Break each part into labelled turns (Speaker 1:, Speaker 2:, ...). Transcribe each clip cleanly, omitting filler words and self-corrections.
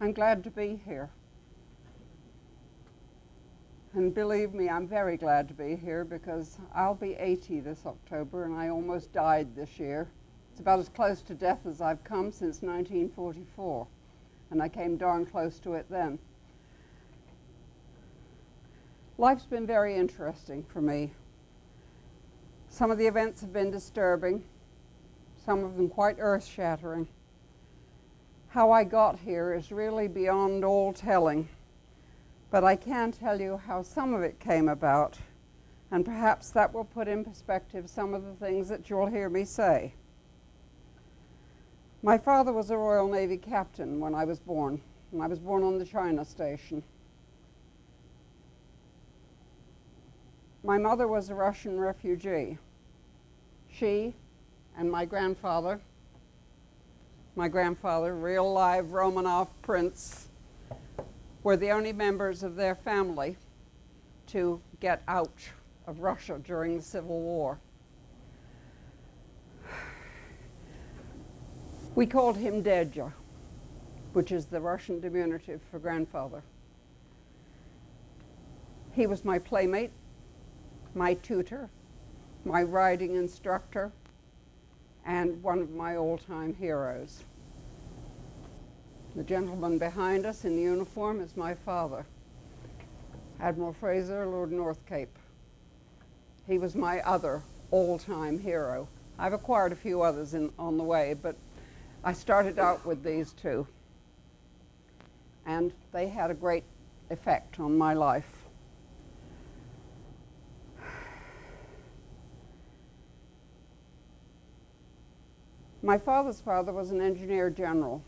Speaker 1: I'm glad to be here. And believe me, I'm very glad to be here because I'll be 80 this October and I almost died this year. It's about as close to death as I've come since 1944, and I came darn close to it then. Life's been very interesting for me. Some of the events have been disturbing, some of them quite earth-shattering. How I got here is really beyond all telling, but I can tell you how some of it came about, and perhaps that will put in perspective some of the things that you'll hear me say. My father was a Royal Navy captain when I was born, and I was born on the China Station. My mother was a Russian refugee. She and my grandfather, real live Romanov prince, were the only members of their family to get out of Russia during the Civil War. We called him Dedya, which is the Russian diminutive for grandfather. He was my playmate, my tutor, my riding instructor, and one of my all-time heroes. The gentleman behind us in the uniform is my father, Admiral Fraser, Lord Northcape. He was my other all-time hero. I've acquired a few others on the way, but I started out with these two, and they had a great effect on my life. My father's father was an engineer general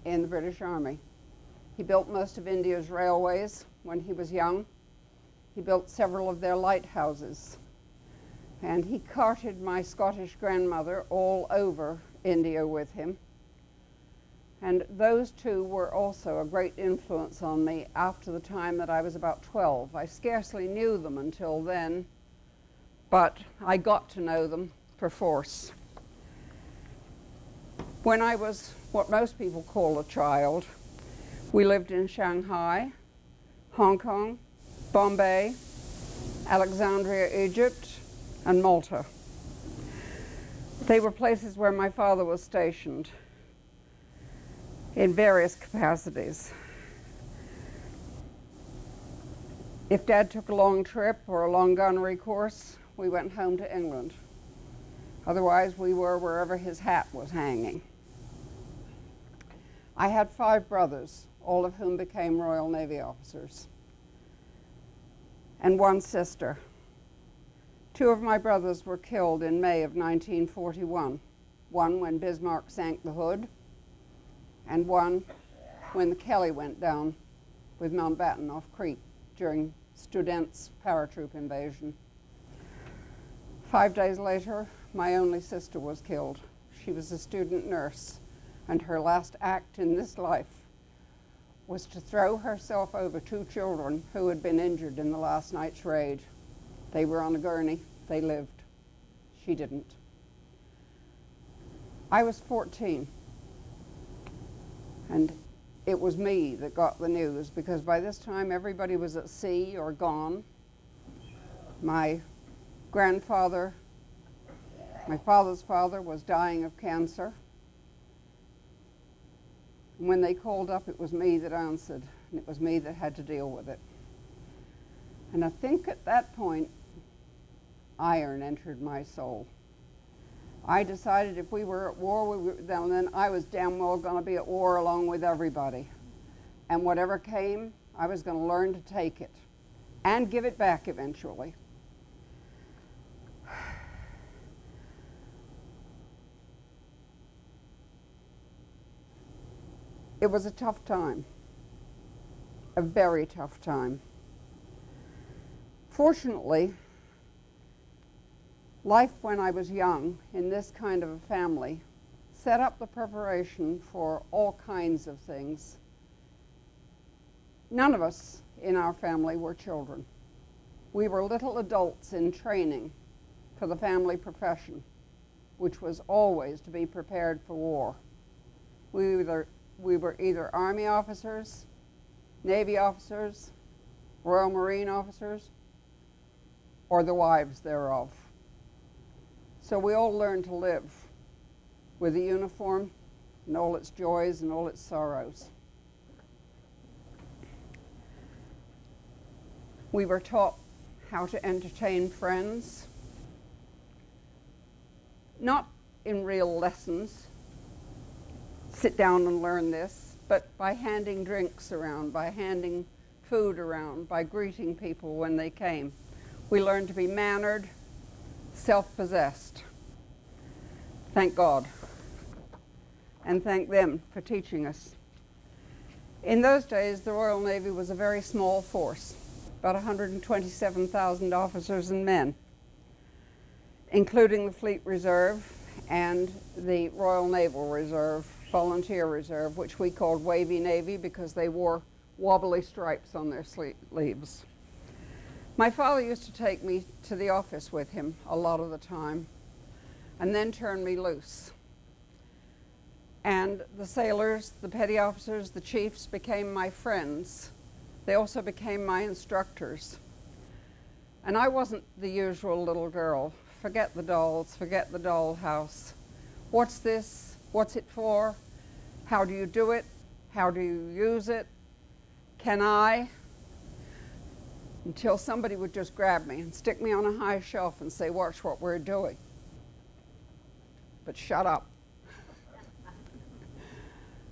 Speaker 1: in the British Army. He built most of India's railways when he was young. He built several of their lighthouses. And he carted my Scottish grandmother all over India with him. And those two were also a great influence on me after the time that I was about 12. I scarcely knew them until then, but I got to know them perforce. When I was what most people call a child, we lived in Shanghai, Hong Kong, Bombay, Alexandria, Egypt, and Malta. They were places where my father was stationed in various capacities. If Dad took a long trip or a long gunnery course, we went home to England. Otherwise, we were wherever his hat was hanging. I had 5 brothers, all of whom became Royal Navy officers, and 1 sister. 2 of my brothers were killed in May of 1941, one when Bismarck sank the Hood, and one when the Kelly went down with Mountbatten off Crete during Student's paratroop invasion. 5 days later, my only sister was killed. She was a student nurse, and her last act in this life was to throw herself over 2 children who had been injured in the last night's raid. They were on a gurney. They lived. She didn't. I was 14, and it was me that got the news, because by this time everybody was at sea or gone. My grandfather, my father's father, was dying of cancer. And when they called up, it was me that answered, and it was me that had to deal with it. And I think at that point, iron entered my soul. I decided if we were at war, then I was damn well going to be at war along with everybody. And whatever came, I was going to learn to take it and give it back eventually. It was a tough time, a very tough time. Fortunately, life when I was young in this kind of a family set up the preparation for all kinds of things. None of us in our family were children. We were little adults in training for the family profession, which was always to be prepared for war. We were we were either Army officers, Navy officers, Royal Marine officers, or the wives thereof. So we all learned to live with the uniform and all its joys and all its sorrows. We were taught how to entertain friends, not in real lessons, sit down and learn this, but by handing drinks around, by handing food around, by greeting people when they came. We learned to be mannered, self-possessed. Thank God. And thank them for teaching us. In those days, the Royal Navy was a very small force, about 127,000 officers and men, including the Fleet Reserve and the Royal Naval Reserve, Volunteer Reserve, which we called Wavy Navy because they wore wobbly stripes on their sleeves. My father used to take me to the office with him a lot of the time and then turn me loose. And the sailors, the petty officers, the chiefs became my friends. They also became my instructors. And I wasn't the usual little girl. Forget the dolls, forget the dollhouse. What's this? What's it for? How do you do it? How do you use it? Can I? Until somebody would just grab me and stick me on a high shelf and say, watch what we're doing. But shut up.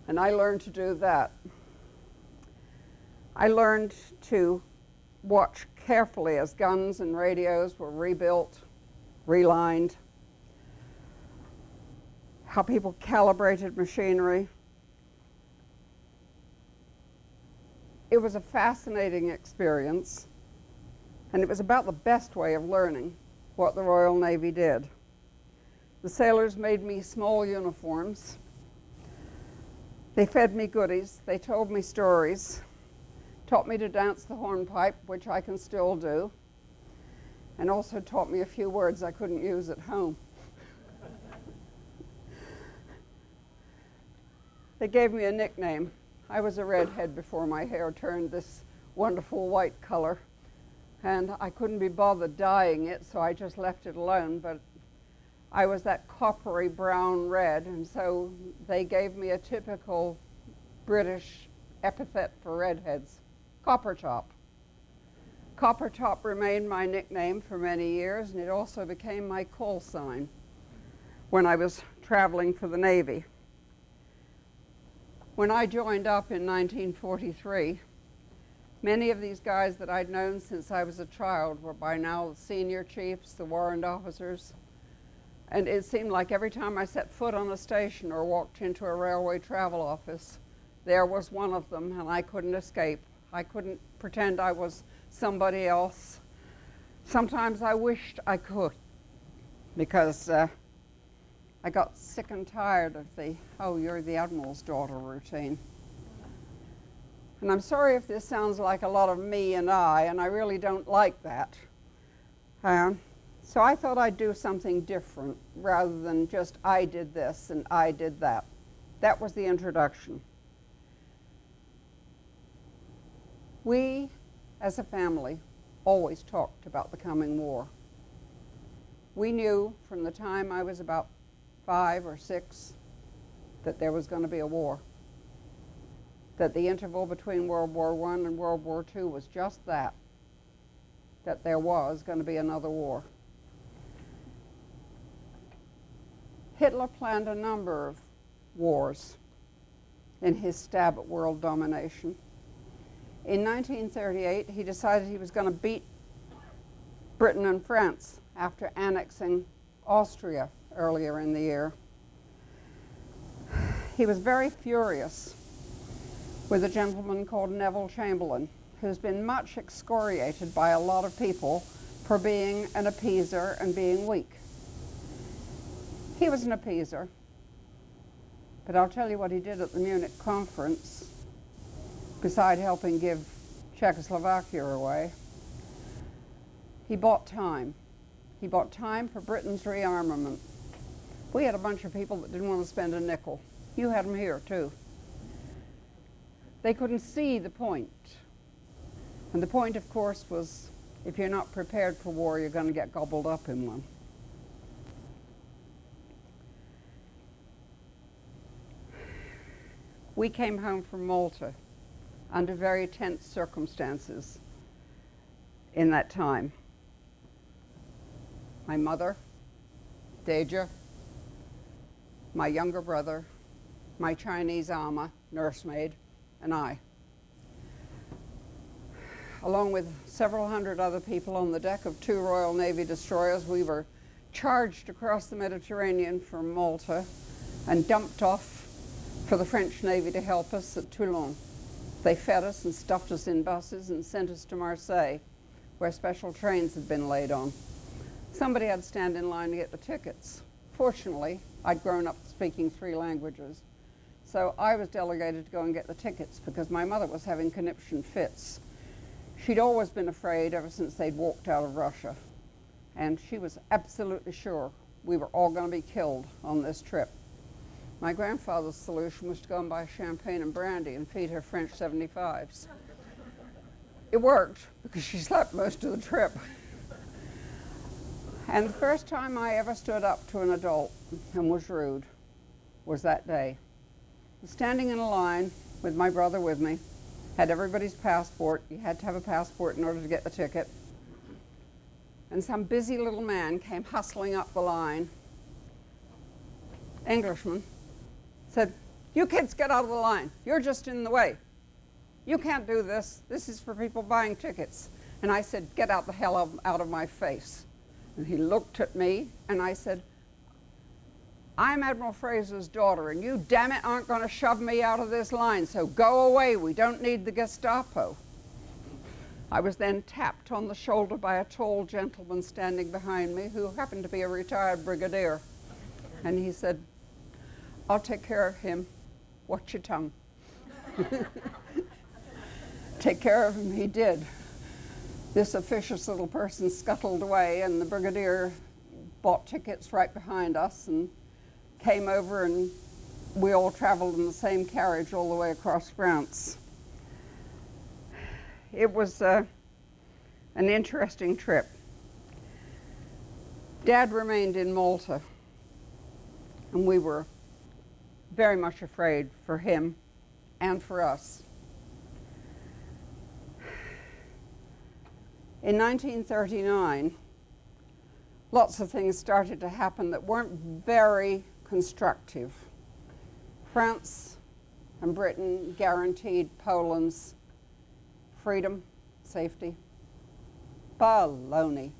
Speaker 1: And I learned to do that. I learned to watch carefully as guns and radios were rebuilt, relined, how people calibrated machinery. It was a fascinating experience, and it was about the best way of learning what the Royal Navy did. The sailors made me small uniforms. They fed me goodies. They told me stories, taught me to dance the hornpipe, which I can still do, and also taught me a few words I couldn't use at home. They gave me a nickname. I was a redhead before my hair turned this wonderful white color, and I couldn't be bothered dyeing it, so I just left it alone, but I was that coppery brown red, and so they gave me a typical British epithet for redheads, copper top. Copper top remained my nickname for many years, and it also became my call sign when I was traveling for the Navy. When I joined up in 1943, many of these guys that I'd known since I was a child were by now the senior chiefs, the warrant officers, and it seemed like every time I set foot on a station or walked into a railway travel office, there was one of them, and I couldn't escape. I couldn't pretend I was somebody else. Sometimes I wished I could, because I got sick and tired of the, oh, you're the Admiral's daughter routine. And I'm sorry if this sounds like a lot of me and I really don't like that. So I thought I'd do something different rather than just I did this and I did that. That was the introduction. We, as a family, always talked about the coming war. We knew from the time I was about 5 or 6 that there was going to be a war, that the interval between World War I and World War II was just that there was going to be another war. Hitler planned a number of wars in his stab at world domination. In 1938, he decided he was going to beat Britain and France after annexing Austria earlier in the year. He was very furious with a gentleman called Neville Chamberlain, who's been much excoriated by a lot of people for being an appeaser and being weak. He was an appeaser, but I'll tell you what he did at the Munich conference, beside helping give Czechoslovakia away. He bought time. He bought time for Britain's rearmament. We had a bunch of people that didn't want to spend a nickel. You had them here, too. They couldn't see the point. And the point, of course, was if you're not prepared for war, you're going to get gobbled up in one. We came home from Malta under very tense circumstances in that time. My mother, Deja, my younger brother, my Chinese ama, nursemaid, and I. Along with several hundred other people on the deck of 2 Royal Navy destroyers, we were charged across the Mediterranean from Malta and dumped off for the French Navy to help us at Toulon. They fed us and stuffed us in buses and sent us to Marseille, where special trains had been laid on. Somebody had to stand in line to get the tickets. Fortunately, I'd grown up speaking 3 languages, so I was delegated to go and get the tickets because my mother was having conniption fits. She'd always been afraid ever since they'd walked out of Russia, and she was absolutely sure we were all going to be killed on this trip. My grandfather's solution was to go and buy champagne and brandy and feed her French 75s. It worked because she slept most of the trip. And the first time I ever stood up to an adult and was rude was that day. I was standing in a line with my brother with me, had everybody's passport. You had to have a passport in order to get the ticket. And some busy little man came hustling up the line. Englishman said, "You kids get out of the line. You're just in the way. You can't do this. This is for people buying tickets." And I said, "Get out the hell out of my face." And he looked at me, and I said, "I'm Admiral Fraser's daughter, and you, damn it, aren't going to shove me out of this line, so go away. We don't need the Gestapo." I was then tapped on the shoulder by a tall gentleman standing behind me who happened to be a retired brigadier. And he said, "I'll take care of him. Watch your tongue." Take care of him he did. This officious little person scuttled away, and the brigadier bought tickets right behind us and came over, and we all traveled in the same carriage all the way across France. It was an interesting trip. Dad remained in Malta, and we were very much afraid for him and for us. In 1939, lots of things started to happen that weren't very constructive. France and Britain guaranteed Poland's freedom, safety. Baloney.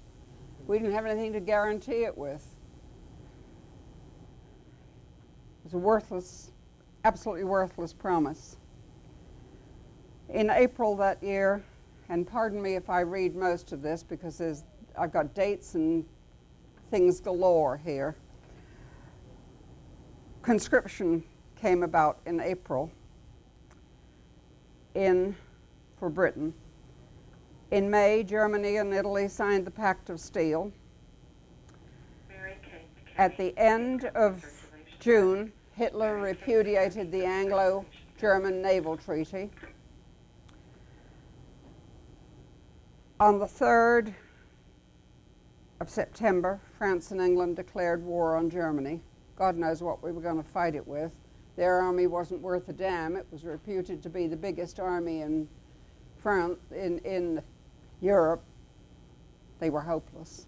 Speaker 1: We didn't have anything to guarantee it with. It was a worthless, absolutely worthless promise. In April that year, and pardon me if I read most of this because I've got dates and things galore here. Conscription came about in April for Britain. In May, Germany and Italy signed the Pact of Steel. At the end of June, Hitler repudiated the Anglo-German Naval Treaty. On the 3rd of September, France and England declared war on Germany. God knows what we were going to fight it with. Their army wasn't worth a damn. It was reputed to be the biggest army in France, in Europe. They were hopeless.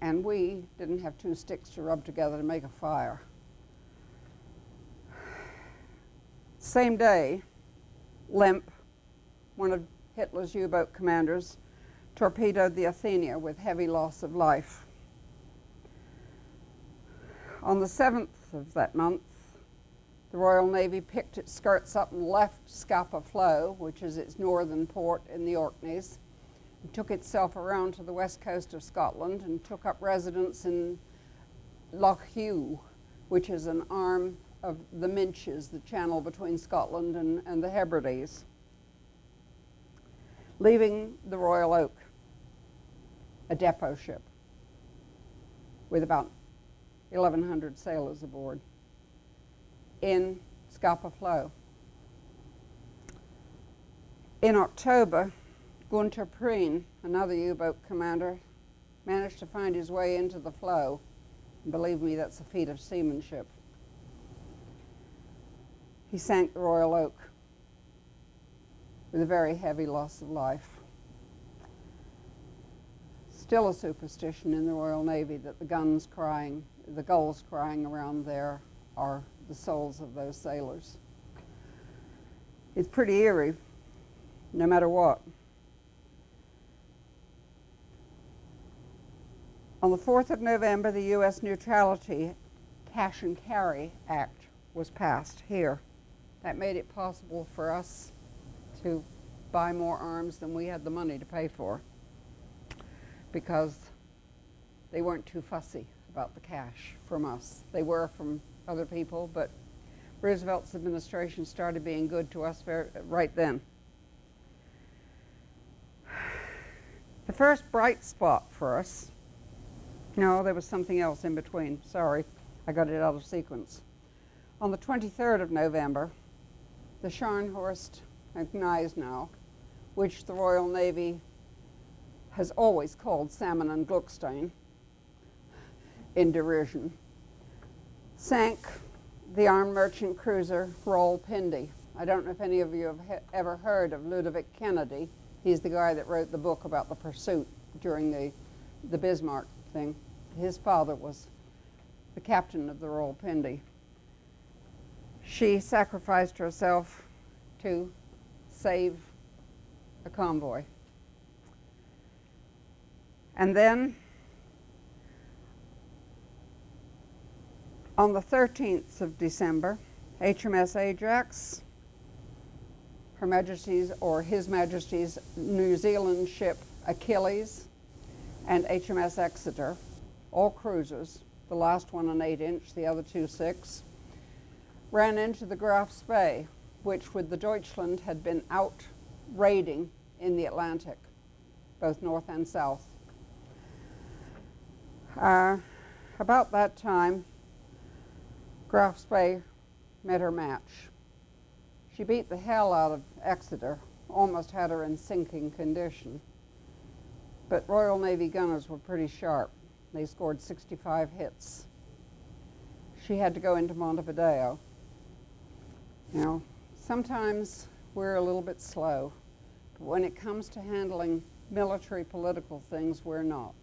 Speaker 1: And we didn't have 2 sticks to rub together to make a fire. Same day, Lemp, one of Hitler's U-boat commanders, torpedoed the Athenia with heavy loss of life. On the 7th of that month, the Royal Navy picked its skirts up and left Scapa Flow, which is its northern port in the Orkneys, and took itself around to the west coast of Scotland and took up residence in Lough Hugh, which is an arm of the Minches, the channel between Scotland and the Hebrides, leaving the Royal Oak, a depot ship with about 1,100 sailors aboard, in Scapa Flow. In October, Gunter Preen, another U-boat commander, managed to find his way into the floe. And believe me, that's a feat of seamanship. He sank the Royal Oak with a very heavy loss of life. Still a superstition in the Royal Navy that the gulls crying around there are the souls of those sailors. It's pretty eerie, no matter what. On the 4th of November, the U.S. Neutrality Cash and Carry Act was passed here. That made it possible for us to buy more arms than we had the money to pay for, because they weren't too fussy about the cash from us. They were from other people, but Roosevelt's administration started being good to us right then. The first bright spot for us, no, there was something else in between. Sorry, I got it out of sequence. On the 23rd of November, the Scharnhorst and Gneisenau, which the Royal Navy has always called Salmon and Gluckstein in derision, sank the armed merchant cruiser Rawalpindi. I don't know if any of you have ever heard of Ludovic Kennedy. He's the guy that wrote the book about the pursuit during the Bismarck thing. His father was the captain of the Rawalpindi. She sacrificed herself to save a convoy. And then on the 13th of December, HMS Ajax, Her Majesty's or His Majesty's New Zealand ship Achilles, and HMS Exeter, all cruisers, the last one an 8-inch, the other two 6, ran into the Graf's Bay, which with the Deutschland had been out raiding in the Atlantic, both north and south. About that time, Graf's Bay met her match. She beat the hell out of Exeter, almost had her in sinking condition. But Royal Navy gunners were pretty sharp. They scored 65 hits. She had to go into Montevideo. Now, sometimes we're a little bit slow, but when it comes to handling military political things, we're not.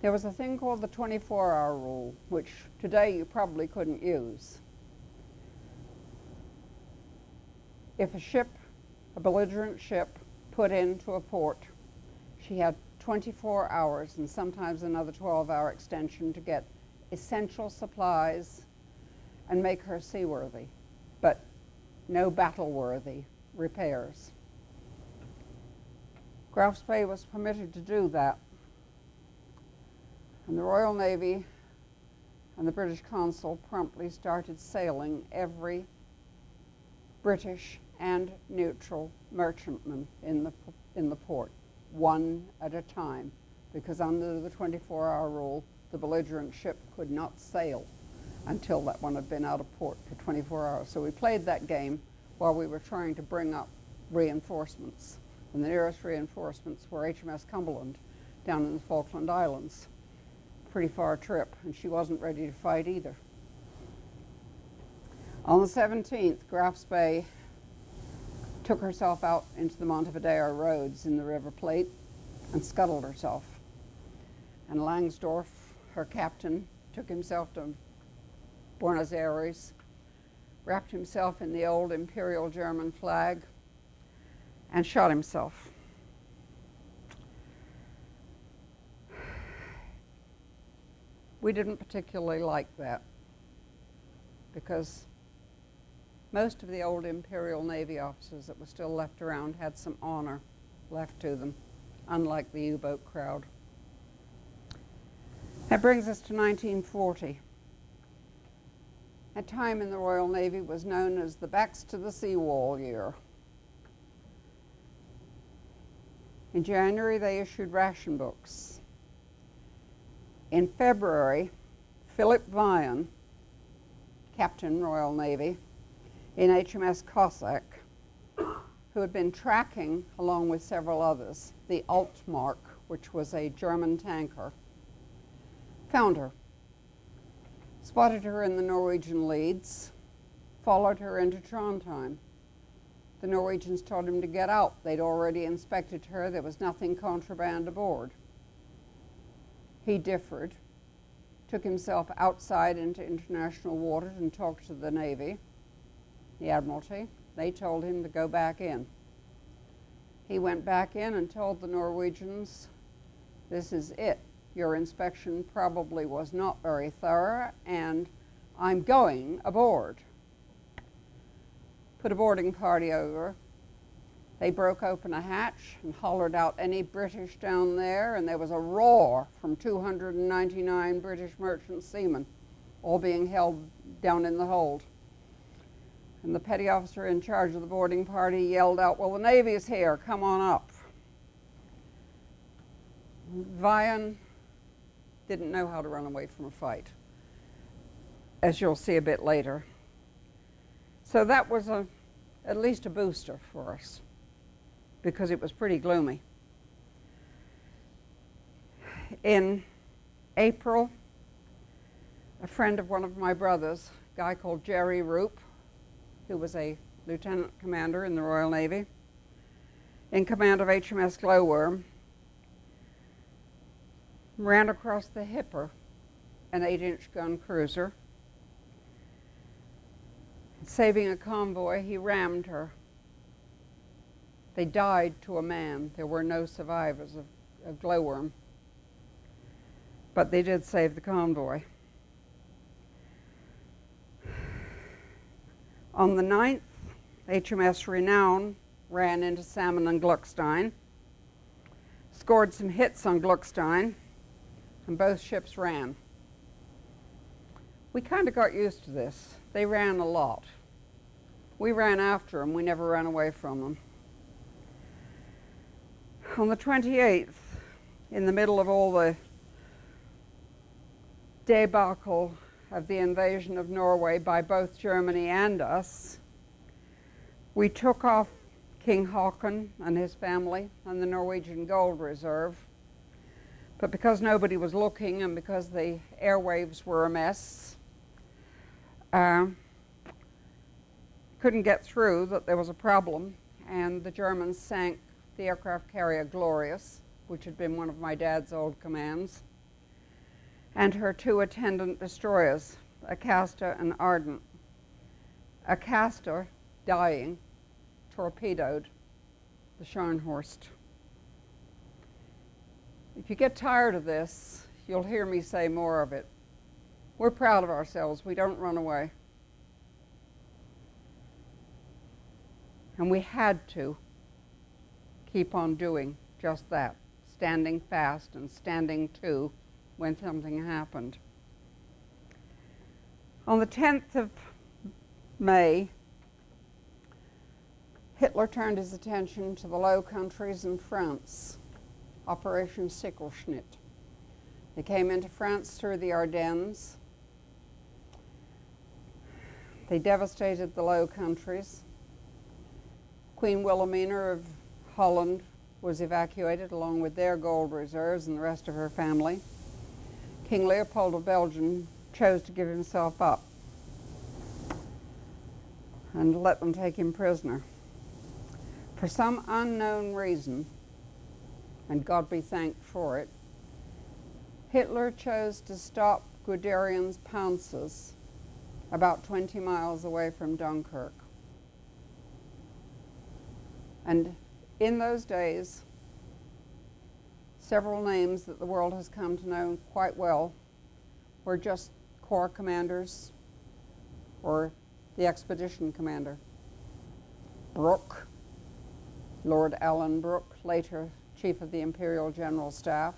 Speaker 1: There was a thing called the 24-hour rule, which today you probably couldn't use. If a ship, a belligerent ship, put into a port, she had 24 hours and sometimes another 12-hour extension to get essential supplies and make her seaworthy, but no battle-worthy repairs. Graf's Bay was permitted to do that. And the Royal Navy and the British consul promptly started sailing every British and neutral merchantman in the port, one at a time, because under the 24-hour rule, the belligerent ship could not sail until that one had been out of port for 24 hours. So we played that game while we were trying to bring up reinforcements. And the nearest reinforcements were HMS Cumberland down in the Falkland Islands. Pretty far trip, and she wasn't ready to fight either. On the 17th, Graf's Bay took herself out into the Montevideo roads in the River Plate and scuttled herself. And Langsdorff, her captain, took himself to Buenos Aires, wrapped himself in the old Imperial German flag, and shot himself. We didn't particularly like that, because most of the old Imperial Navy officers that were still left around had some honor left to them, unlike the U-boat crowd. That brings us to 1940. That time in the Royal Navy was known as the backs to the seawall year. In January, they issued ration books. In February, Philip Vian, Captain Royal Navy, in HMS Cossack, who had been tracking, along with several others, the Altmark, which was a German tanker, found her, spotted her in the Norwegian leads, followed her into Trondheim. The Norwegians told him to get out. They'd already inspected her. There was nothing contraband aboard. He differed, took himself outside into international waters and talked to the Navy, the Admiralty. They told him to go back in. He went back in and told the Norwegians, this is it. Your inspection probably was not very thorough, and I'm going aboard. Put a boarding party over. They broke open a hatch and hollered out any British down there, and there was a roar from 299 British merchant seamen, all being held down in the hold. And the petty officer in charge of the boarding party yelled out, well, the Navy's here, come on up. Vian didn't know how to run away from a fight, as you'll see a bit later. So that was at least a booster for us, because it was pretty gloomy. In April, a friend of one of my brothers, a guy called Jerry Roop, who was a lieutenant commander in the Royal Navy, in command of HMS Glowworm, ran across the Hipper, an 8-inch gun cruiser. Saving a convoy, he rammed her. They died to a man. There were no survivors of Glowworm, but they did save the convoy. On the 9th, HMS Renown ran into Salmon and Gluckstein, scored some hits on Gluckstein, and both ships ran. We kind of got used to this. They ran a lot. We ran after them. We never ran away from them. On the 28th, in the middle of all the debacle of the invasion of Norway by both Germany and us, we took off King Haakon and his family and the Norwegian gold reserve. But because nobody was looking and because the airwaves were a mess, couldn't get through that there was a problem, and the Germans sank the aircraft carrier Glorious, which had been one of my dad's old commands, and her 2 attendant destroyers, Acasta and Ardent. Acasta, dying, torpedoed the Scharnhorst. If you get tired of this, you'll hear me say more of it. We're proud of ourselves. We don't run away. And we had to keep on doing just that, standing fast and standing to when something happened. On the 10th of May, Hitler turned his attention to the Low Countries and France, Operation Sichelschnitt. They came into France through the Ardennes. They devastated the Low Countries. Queen Wilhelmina of Holland was evacuated along with their gold reserves and the rest of her family. King Leopold of Belgium chose to give himself up and let them take him prisoner. For some unknown reason, and God be thanked for it, Hitler chose to stop Guderian's panzers about 20 miles away from Dunkirk. And in those days, several names that the world has come to know quite well were just corps commanders or the expedition commander. Brooke, Lord Alan Brooke, later Chief of the Imperial General Staff,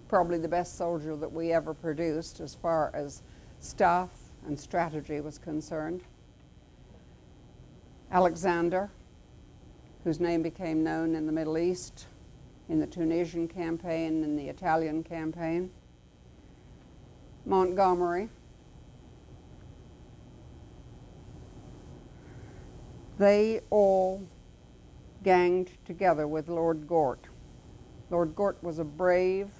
Speaker 1: probably the best soldier that we ever produced as far as staff and strategy was concerned. Alexander, whose name became known in the Middle East, in the Tunisian campaign, in the Italian campaign. Montgomery. They all ganged together with Lord Gort. Lord Gort was a brave,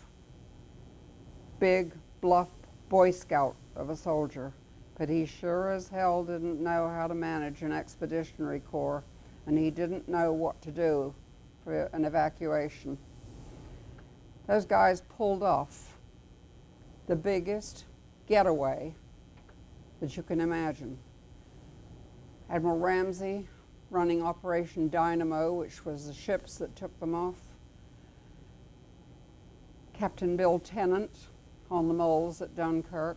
Speaker 1: big, bluff Boy Scout of a soldier, but he sure as hell didn't know how to manage an expeditionary corps, and he didn't know what to do for an evacuation. Those guys pulled off the biggest getaway that you can imagine. Admiral Ramsay running Operation Dynamo, which was the ships that took them off. Captain Bill Tennant on the moles at Dunkirk.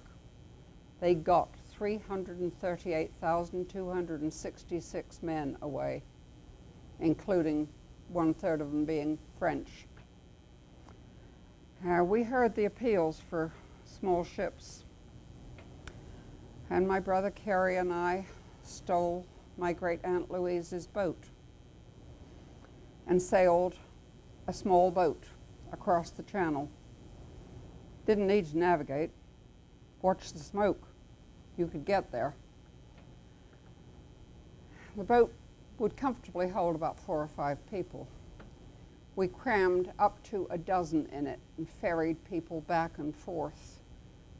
Speaker 1: They got 338,266 men away, including 1/3 of them being French. We heard the appeals for small ships, and my brother Carrie and I stole my great-aunt Louise's boat and sailed a small boat across the channel. Didn't need to navigate. Watch the smoke. You could get there. The boat would comfortably hold about 4 or 5 people. We crammed up to a dozen in it and ferried people back and forth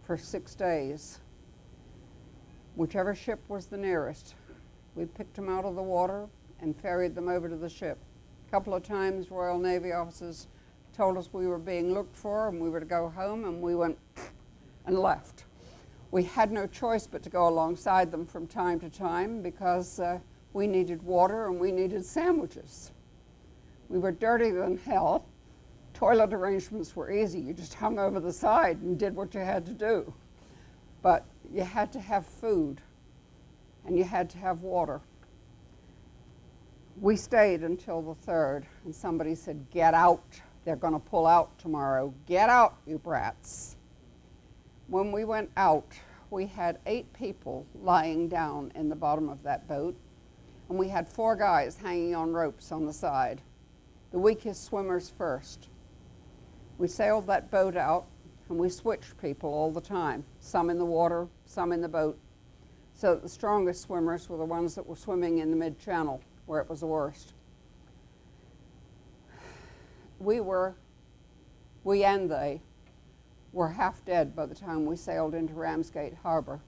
Speaker 1: for 6 days. Whichever ship was the nearest, we picked them out of the water and ferried them over to the ship. A couple of times Royal Navy officers told us we were being looked for and we were to go home, and we went and left. We had no choice but to go alongside them from time to time because we needed water and we needed sandwiches. We were dirtier than hell. Toilet arrangements were easy. You just hung over the side and did what you had to do. But you had to have food and you had to have water. We stayed until the 3rd, and somebody said, "Get out. They're going to pull out tomorrow. Get out, you brats." When we went out, we had 8 people lying down in the bottom of that boat, and we had 4 guys hanging on ropes on the side. The weakest swimmers first. We sailed that boat out, and we switched people all the time, some in the water, some in the boat, so that the strongest swimmers were the ones that were swimming in the mid-channel, where it was the worst. We and they were half dead by the time we sailed into Ramsgate Harbor.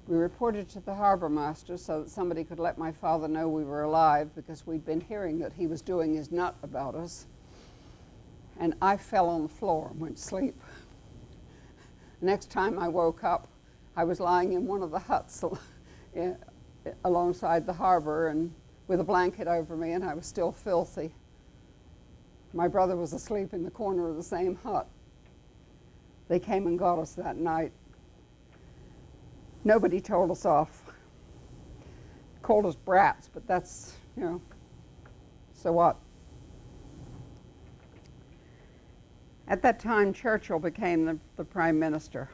Speaker 1: We reported to the harbor master so that somebody could let my father know we were alive, because we'd been hearing that he was doing his nut about us. And I fell on the floor and went to sleep. The next time I woke up, I was lying in one of the huts alongside the harbor and with a blanket over me, and I was still filthy. My brother was asleep in the corner of the same hut. They came and got us that night. Nobody told us off. Called us brats, but that's, so what? At that time, Churchill became the prime minister.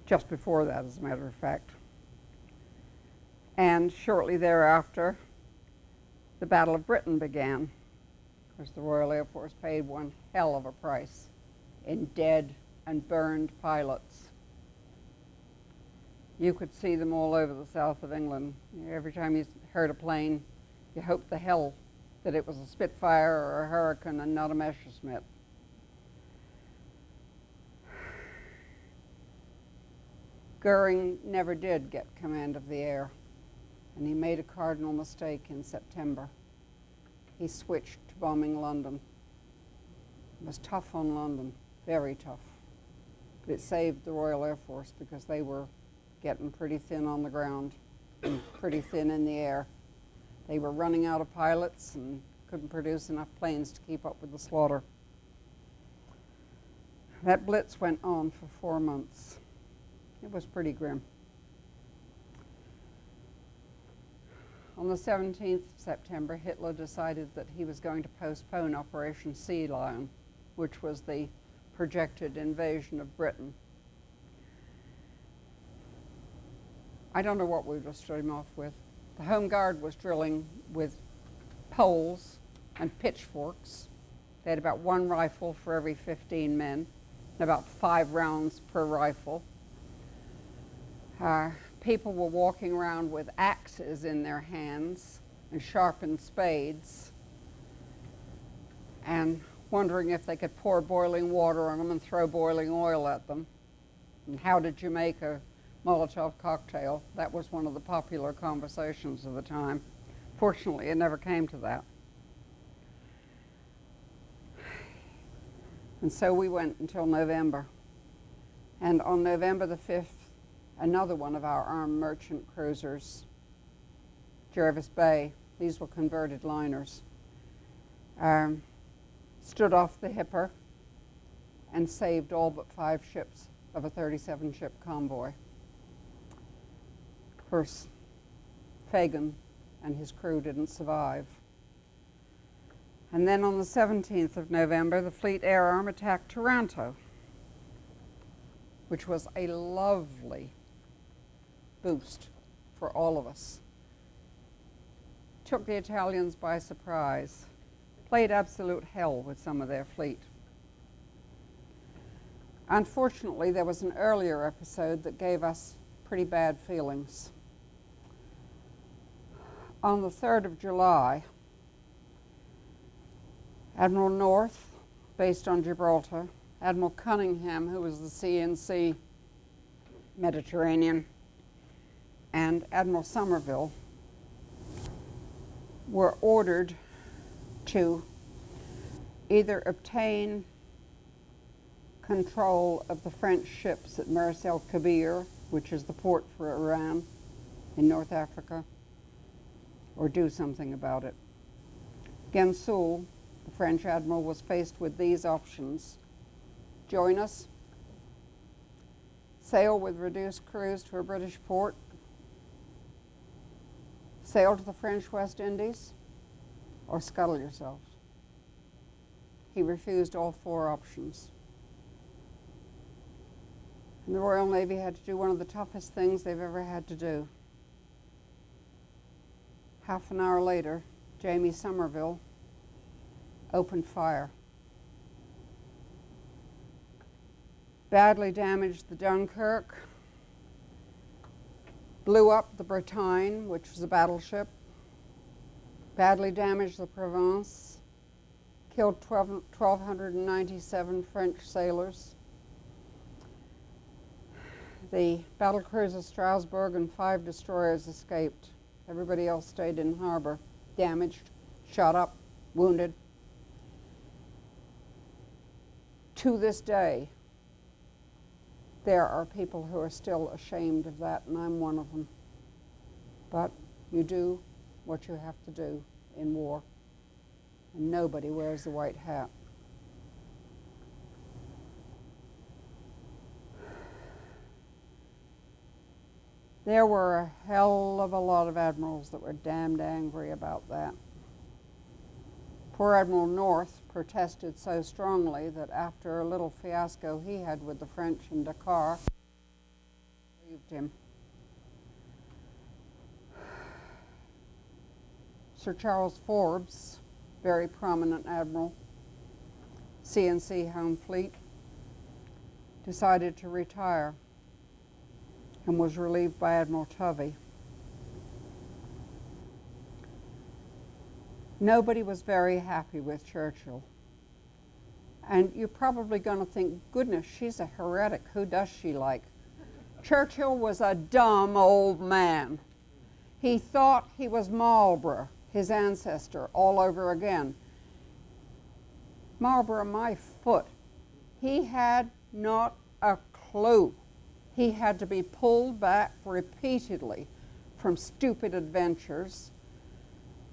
Speaker 1: Just before that, as a matter of fact. And shortly thereafter, the Battle of Britain began. Of course, the Royal Air Force paid one hell of a price in dead and burned pilots. You could see them all over the south of England. Every time you heard a plane, you hoped the hell that it was a Spitfire or a Hurricane and not a Messerschmitt. Goering never did get command of the air, and he made a cardinal mistake in September. He switched to bombing London. It was tough on London, very tough. But it saved the Royal Air Force because they were getting pretty thin on the ground and pretty thin in the air. They were running out of pilots and couldn't produce enough planes to keep up with the slaughter. That blitz went on for 4 months. It was pretty grim. On the 17th of September, Hitler decided that he was going to postpone Operation Sea Lion, which was the projected invasion of Britain. I don't know what we would have started him off with. The Home Guard was drilling with poles and pitchforks. They had about 1 rifle for every 15 men, and about 5 rounds per rifle. People were walking around with axes in their hands and sharpened spades, and wondering if they could pour boiling water on them and throw boiling oil at them. And how did you make a Molotov cocktail? That was one of the popular conversations of the time. Fortunately, it never came to that. And so we went until November. And on November the 5th, another one of our armed merchant cruisers, Jervis Bay, these were converted liners, stood off the Hipper and saved all but 5 ships of a 37-ship convoy. Of course, Fagan and his crew didn't survive. And then on the 17th of November, the Fleet Air Arm attacked Taranto, which was a lovely boost for all of us. Took the Italians by surprise, played absolute hell with some of their fleet. Unfortunately, there was an earlier episode that gave us pretty bad feelings. On the 3rd of July, Admiral North, based on Gibraltar, Admiral Cunningham, who was the CNC Mediterranean, and Admiral Somerville were ordered to either obtain control of the French ships at Mers el Kabir, which is the port for Iran in North Africa, or do something about it. Gensoul, the French admiral, was faced with these options: join us, sail with reduced crews to a British port, sail to the French West Indies, or scuttle yourselves. He refused all 4 options. And the Royal Navy had to do one of the toughest things they've ever had to do. Half an hour later, Jamie Somerville opened fire. Badly damaged the Dunkirk, blew up the Bretagne, which was a battleship, badly damaged the Provence, killed 1,297 French sailors. The battlecruiser Strasbourg and 5 destroyers escaped. Everybody else stayed in harbor, damaged, shot up, wounded. To this day, there are people who are still ashamed of that, and I'm one of them. But you do what you have to do in war, and nobody wears the white hat. There were a hell of a lot of admirals that were damned angry about that. Poor Admiral North protested so strongly that after a little fiasco he had with the French in Dakar, relieved him. Sir Charles Forbes, very prominent admiral, CNC Home Fleet, decided to retire and was relieved by Admiral Tovey. Nobody was very happy with Churchill. And you're probably going to think, goodness, she's a heretic. Who does she like? Churchill was a dumb old man. He thought he was Marlborough, his ancestor, all over again. Marlborough, my foot. He had not a clue. He had to be pulled back repeatedly from stupid adventures.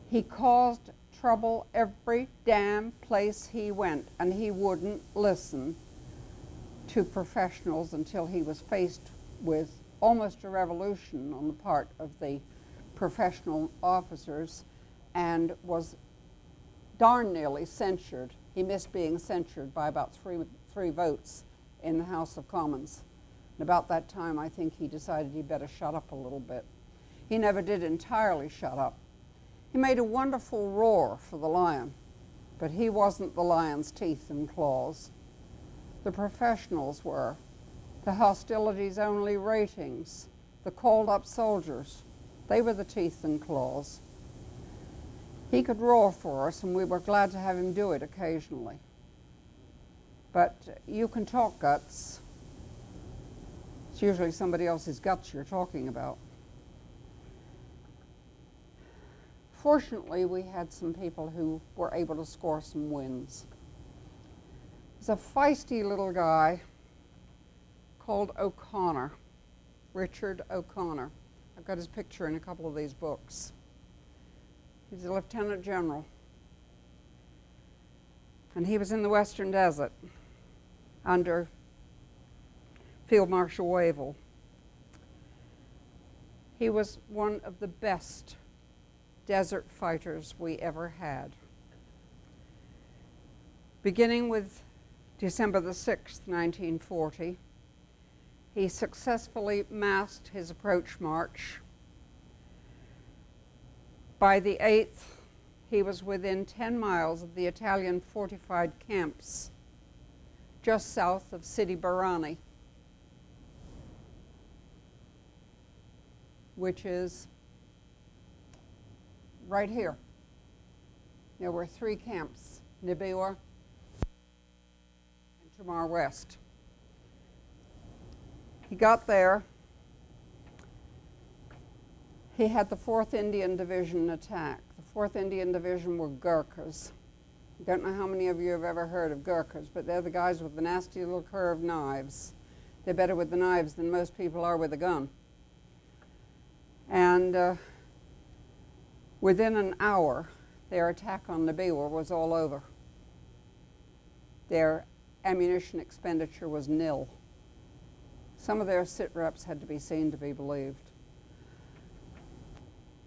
Speaker 1: He caused trouble every damn place he went, and he wouldn't listen to professionals until he was faced with almost a revolution on the part of the professional officers and was darn nearly censured. He missed being censured by about three votes in the House of Commons. And about that time, I think he decided he better shut up a little bit. He never did entirely shut up. He made a wonderful roar for the lion, but he wasn't the lion's teeth and claws. The professionals were. The hostilities only ratings, the called up soldiers, they were the teeth and claws. He could roar for us, and we were glad to have him do it occasionally. But you can talk guts. It's usually somebody else's guts you're talking about. Fortunately, we had some people who were able to score some wins. There's a feisty little guy called O'Connor, Richard O'Connor. I've got his picture in a couple of these books. He's a lieutenant general. And he was in the Western Desert under Field Marshal Wavell. He was one of the best desert fighters we ever had. Beginning with December the 6th, 1940, he successfully masked his approach march. By the 8th, he was within 10 miles of the Italian fortified camps just south of Sidi Barrani, which is right here. There were 3 camps, Nibiur and Tamar West. He got there. He had the 4th Indian Division attack. The 4th Indian Division were Gurkhas. I don't know how many of you have ever heard of Gurkhas, but they're the guys with the nasty little curved knives. They're better with the knives than most people are with a gun. And within an hour, their attack on Nibiur was all over. Their ammunition expenditure was nil. Some of their sit-reps had to be seen to be believed.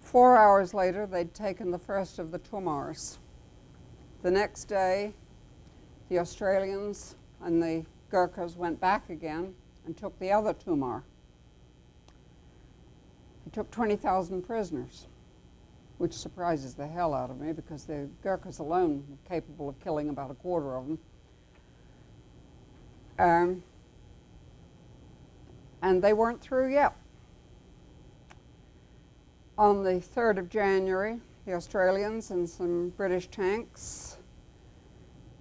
Speaker 1: 4 hours later, they'd taken the first of the Tumars. The next day, the Australians and the Gurkhas went back again and took the other Tumar. They took 20,000 prisoners, which surprises the hell out of me because the Gurkhas alone were capable of killing about a quarter of them. And they weren't through yet. On the 3rd of January, the Australians and some British tanks,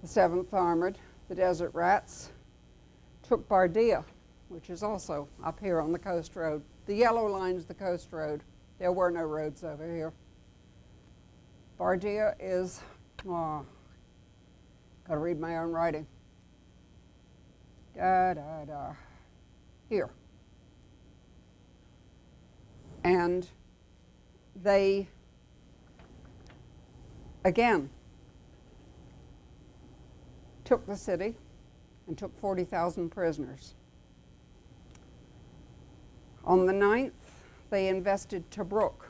Speaker 1: the 7th Armored, the Desert Rats, took Bardia, which is also up here on the coast road. The yellow line's the coast road. There were no roads over here. Bardia is, gotta read my own writing. Here. And they, again, took the city and took 40,000 prisoners. On the 9th, they invested Tobruk,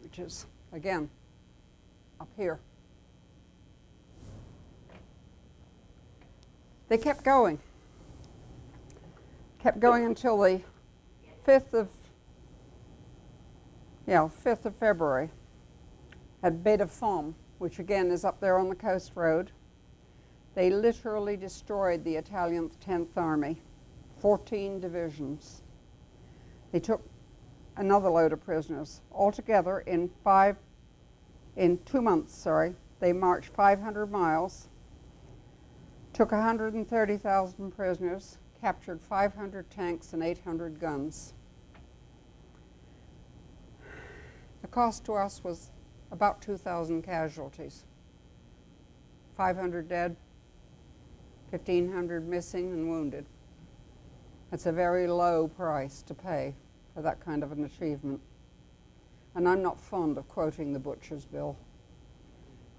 Speaker 1: which is, again, up here. They kept going until the 5th of February at Baie de Femme, which again is up there on the coast road. They literally destroyed the Italian 10th Army, 14 divisions. They took another load of prisoners. Altogether, in 2 months, they marched 500 miles, took 130,000 prisoners, captured 500 tanks and 800 guns. The cost to us was about 2,000 casualties, 500 dead, 1,500 missing and wounded. That's a very low price to pay for that kind of an achievement. And I'm not fond of quoting the butcher's bill.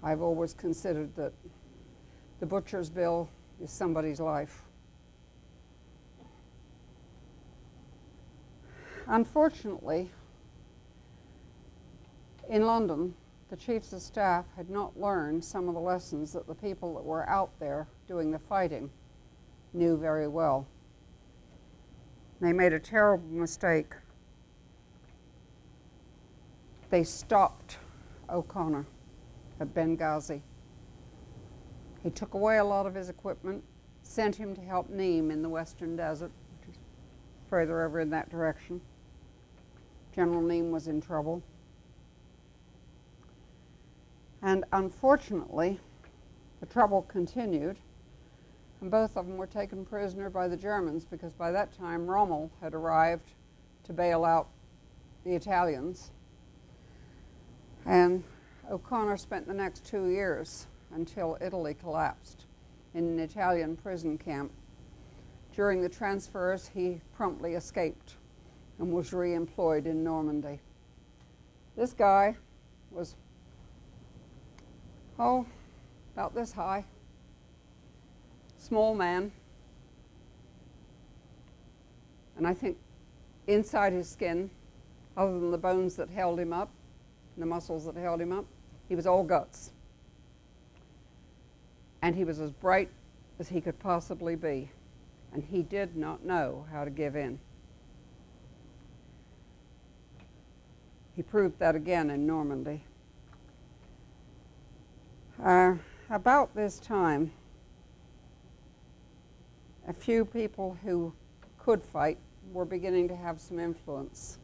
Speaker 1: I've always considered that the butcher's bill is somebody's life. Unfortunately, in London, the chiefs of staff had not learned some of the lessons that the people that were out there doing the fighting knew very well. They made a terrible mistake. They stopped O'Connor at Benghazi. He took away a lot of his equipment, sent him to help Neem in the Western Desert, which is further over in that direction. General Neem was in trouble. And unfortunately, the trouble continued, and both of them were taken prisoner by the Germans because by that time Rommel had arrived to bail out the Italians. And O'Connor spent the next 2 years until Italy collapsed in an Italian prison camp. During the transfers, he promptly escaped and was re-employed in Normandy. This guy was, about this high, small man, and I think inside his skin, other than the bones that held him up, the muscles that held him up, he was all guts. And he was as bright as he could possibly be, and he did not know how to give in. He proved that again in Normandy. About this time, a few people who could fight were beginning to have some influence.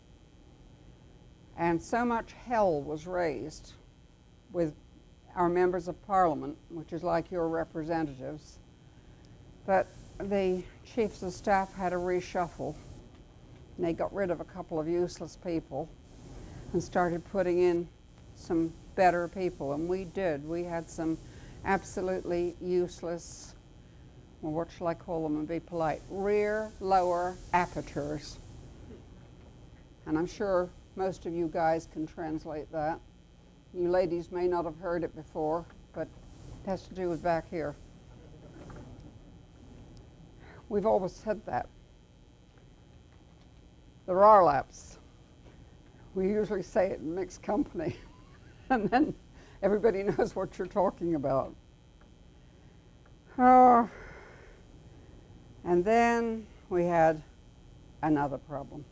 Speaker 1: And so much hell was raised with our members of parliament, which is like your representatives, that the chiefs of staff had a reshuffle. And they got rid of a couple of useless people and started putting in some better people, and we did. We had some absolutely useless, well, what shall I call them and be polite? Rear lower apertures. And I'm sure most of you guys can translate that. You ladies may not have heard it before, but it has to do with back here. We've always said that. The Rarlaps. We usually say it in mixed company, and then everybody knows what you're talking about. Oh, and then we had another problem.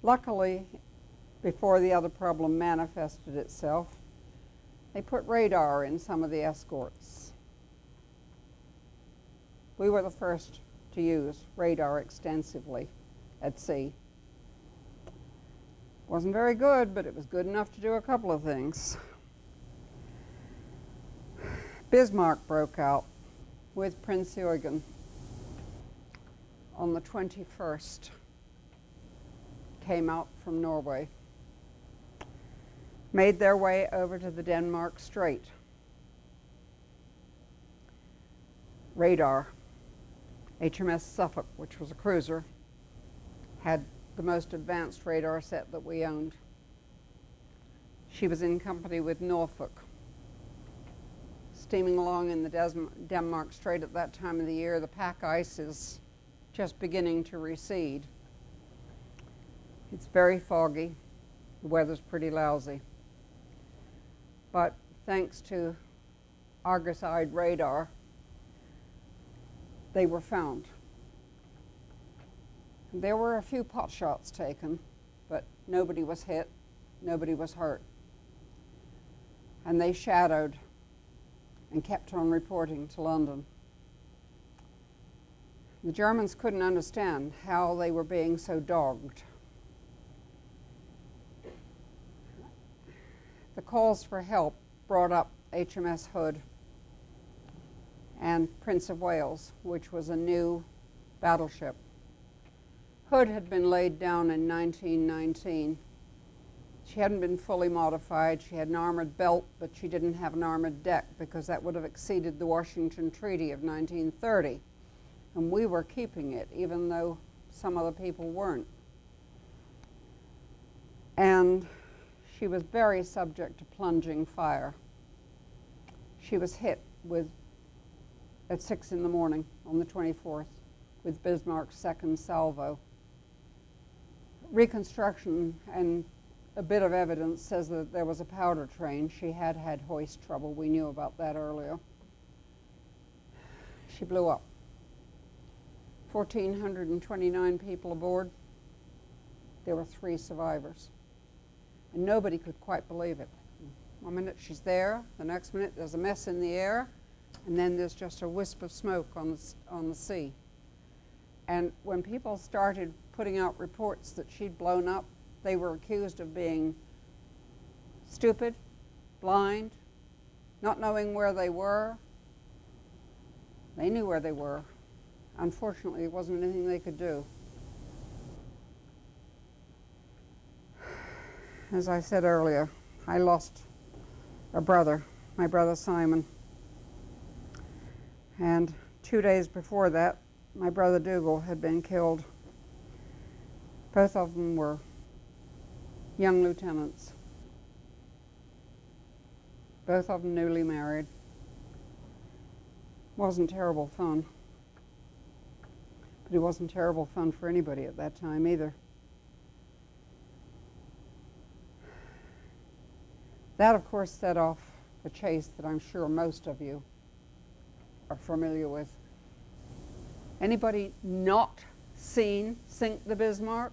Speaker 1: Luckily, before the other problem manifested itself, they put radar in some of the escorts. We were the first to use radar extensively at sea. Wasn't very good, but it was good enough to do a couple of things. Bismarck broke out with Prince Eugen on the 21st. Came out from Norway, made their way over to the Denmark Strait. Radar, HMS Suffolk, which was a cruiser, had the most advanced radar set that we owned. She was in company with Norfolk, steaming along in the Denmark Strait at that time of the year. The pack ice is just beginning to recede. It's very foggy. The weather's pretty lousy. But thanks to Argus-eyed radar, they were found. There were a few pot shots taken, but nobody was hit, nobody was hurt. And they shadowed and kept on reporting to London. The Germans couldn't understand how they were being so dogged. The calls for help brought up HMS Hood and Prince of Wales, which was a new battleship. Hood had been laid down in 1919. She hadn't been fully modified. She had an armored belt, but she didn't have an armored deck because that would have exceeded the Washington Treaty of 1930. And we were keeping it, even though some other people weren't. And she was very subject to plunging fire. She was hit at 6 in the morning on the 24th with Bismarck's second salvo. Reconstruction and a bit of evidence says that there was a powder train. She had had hoist trouble. We knew about that earlier. She blew up. 1,429 people aboard. There were 3 survivors. And nobody could quite believe it. 1 minute she's there, the next minute there's a mess in the air, and then there's just a wisp of smoke on the sea. And when people started putting out reports that she'd blown up, they were accused of being stupid, blind, not knowing where they were. They knew where they were. Unfortunately, there wasn't anything they could do. As I said earlier, I lost a brother, my brother Simon. And 2 days before that, my brother Dougal had been killed. Both of them were young lieutenants. Both of them newly married. Wasn't terrible fun. But it wasn't terrible fun for anybody at that time either. That, of course, set off a chase that I'm sure most of you are familiar with. Anybody not seen Sink the Bismarck?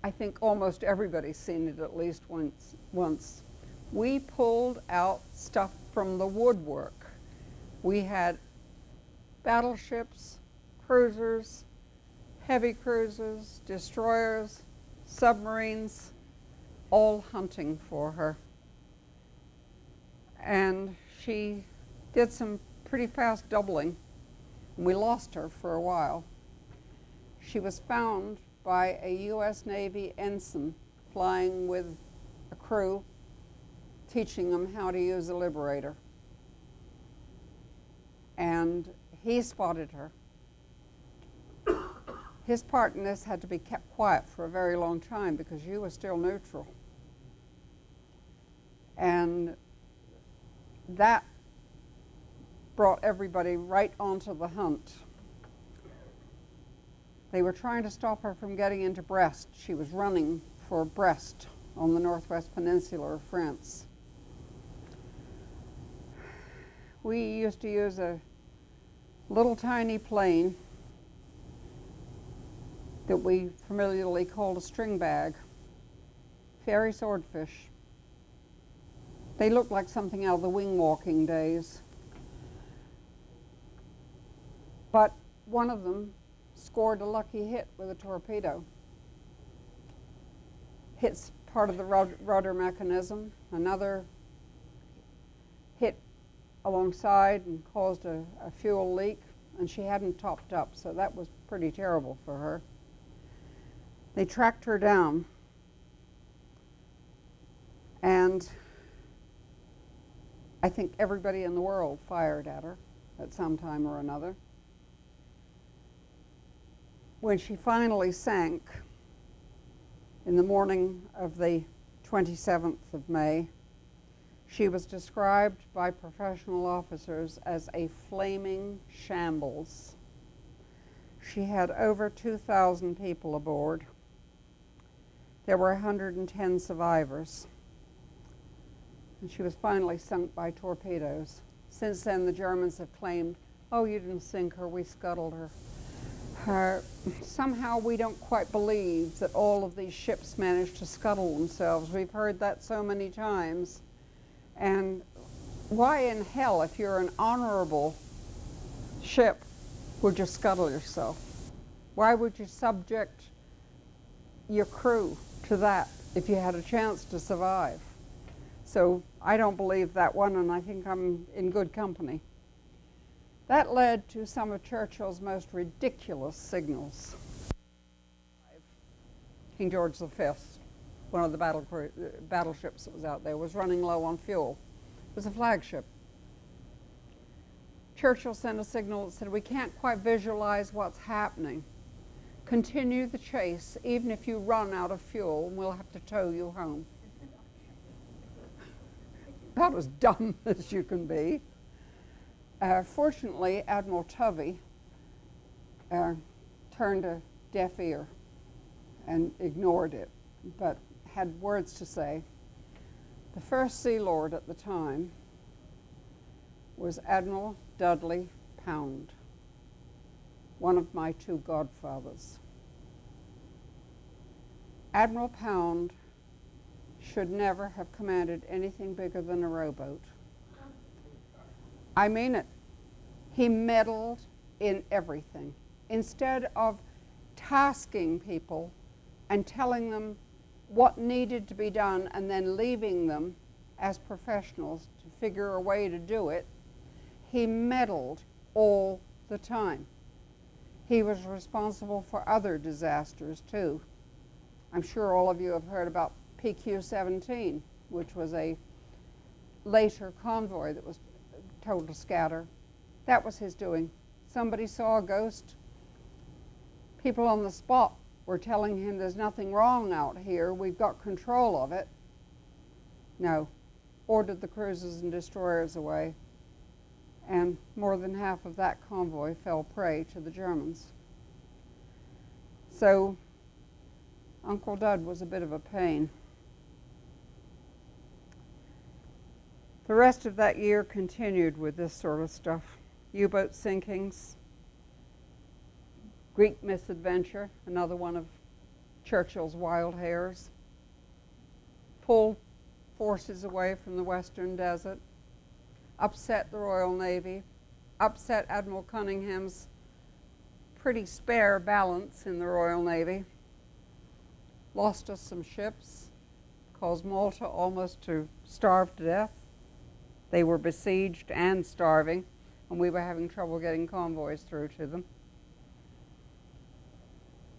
Speaker 1: I think almost everybody's seen it at least once. We pulled out stuff from the woodwork. We had battleships, cruisers, heavy cruisers, destroyers, submarines, all hunting for her. And she did some pretty fast doubling, and we lost her for a while. She was found by a U.S. Navy ensign flying with a crew, teaching them how to use a Liberator. And he spotted her. His part in this had to be kept quiet for a very long time because you were still neutral. And that brought everybody right onto the hunt. They were trying to stop her from getting into Brest. She was running for Brest on the northwest peninsula of France. We used to use a little tiny plane that we familiarly called a string bag, fairy swordfish. They looked like something out of the wing walking days. But one of them scored a lucky hit with a torpedo. Hits part of the rudder mechanism. Another hit alongside and caused a fuel leak, and she hadn't topped up, so that was pretty terrible for her. They tracked her down, and I think everybody in the world fired at her at some time or another. When she finally sank in the morning of the 27th of May, she was described by professional officers as a flaming shambles. She had over 2,000 people aboard. There were 110 survivors. And she was finally sunk by torpedoes. Since then, the Germans have claimed, oh, you didn't sink her, we scuttled her. Somehow we don't quite believe that all of these ships managed to scuttle themselves. We've heard that so many times. And why in hell, if you're an honorable ship, would you scuttle yourself? Why would you subject your crew to that if you had a chance to survive? So I don't believe that one, and I think I'm in good company. That led to some of Churchill's most ridiculous signals. King George V, one of the battleships that was out there, was running low on fuel. It was a flagship. Churchill sent a signal that said, we can't quite visualize what's happening. Continue the chase, even if you run out of fuel, and we'll have to tow you home. About as dumb as you can be. Fortunately, Admiral Tovey turned a deaf ear and ignored it, but had words to say. The first Sea Lord at the time was Admiral Dudley Pound, one of my two godfathers. Admiral Pound should never have commanded anything bigger than a rowboat. I mean it. He meddled in everything. Instead of tasking people and telling them what needed to be done and then leaving them as professionals to figure a way to do it, he meddled all the time. He was responsible for other disasters too. I'm sure all of you have heard about PQ-17, which was a later convoy that was told to scatter. That was his doing. Somebody saw a ghost. People on the spot were telling him there's nothing wrong out here, we've got control of it. No, ordered the cruisers and destroyers away, and more than half of that convoy fell prey to the Germans. So Uncle Dud was a bit of a pain. The rest of that year continued with this sort of stuff. U-boat sinkings, Greek misadventure, another one of Churchill's wild hares, pulled forces away from the Western Desert, upset the Royal Navy, upset Admiral Cunningham's pretty spare balance in the Royal Navy, lost us some ships, caused Malta almost to starve to death. They were besieged and starving, and we were having trouble getting convoys through to them.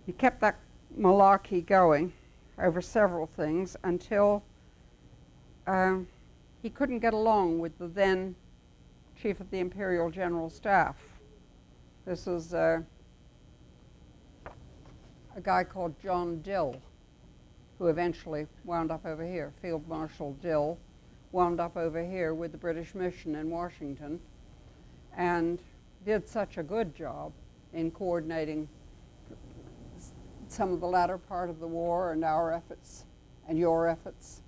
Speaker 1: He kept that malarkey going over several things until he couldn't get along with the then Chief of the Imperial General Staff. This was a guy called John Dill, who eventually wound up over here. Field Marshal Dill wound up over here with the British mission in Washington and did such a good job in coordinating some of the latter part of the war and our efforts and your efforts,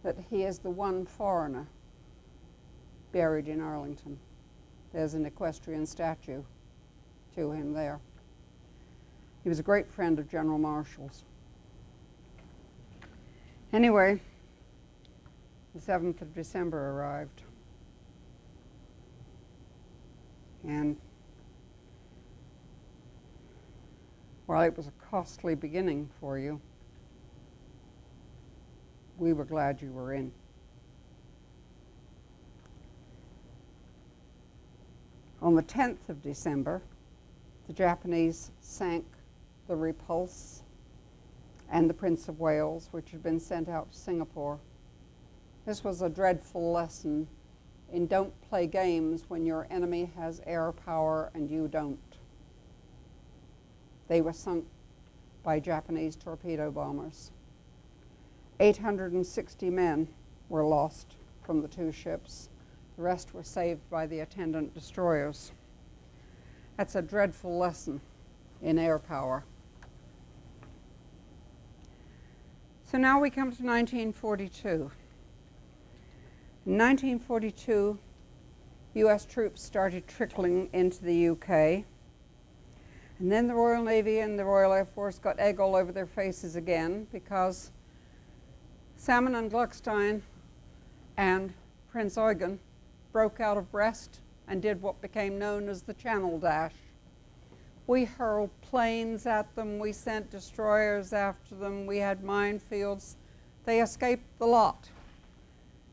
Speaker 1: that he is the one foreigner buried in Arlington. There's an equestrian statue to him there. He was a great friend of General Marshall's. Anyway, the 7th of December arrived. And while it was a costly beginning for you, we were glad you were in. On the 10th of December, the Japanese sank the Repulse and the Prince of Wales, which had been sent out to Singapore. This was a dreadful lesson in don't play games when your enemy has air power and you don't. They were sunk by Japanese torpedo bombers. 860 men were lost from the two ships. The rest were saved by the attendant destroyers. That's a dreadful lesson in air power. So now we come to 1942. In 1942, US troops started trickling into the UK. And then the Royal Navy and the Royal Air Force got egg all over their faces again because Salmon and Gluckstein and Prince Eugen broke out of Brest and did what became known as the Channel Dash. We hurled planes at them, we sent destroyers after them, we had minefields. They escaped the lot.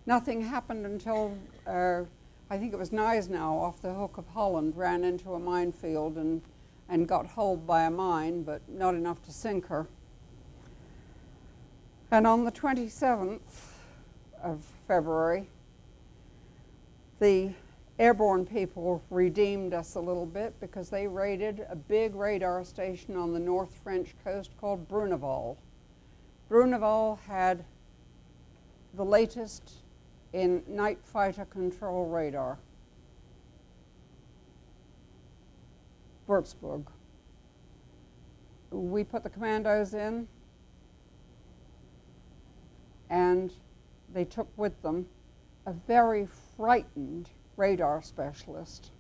Speaker 1: Nothing happened until, I think it was Gneisenau off the Hook of Holland, ran into a minefield and got holed by a mine, but not enough to sink her. And on the 27th of February, the airborne people redeemed us a little bit because they raided a big radar station on the North French coast called Bruneval. Bruneval had the latest in night fighter control radar. Würzburg. We put the commandos in, and they took with them a very frightened radar specialist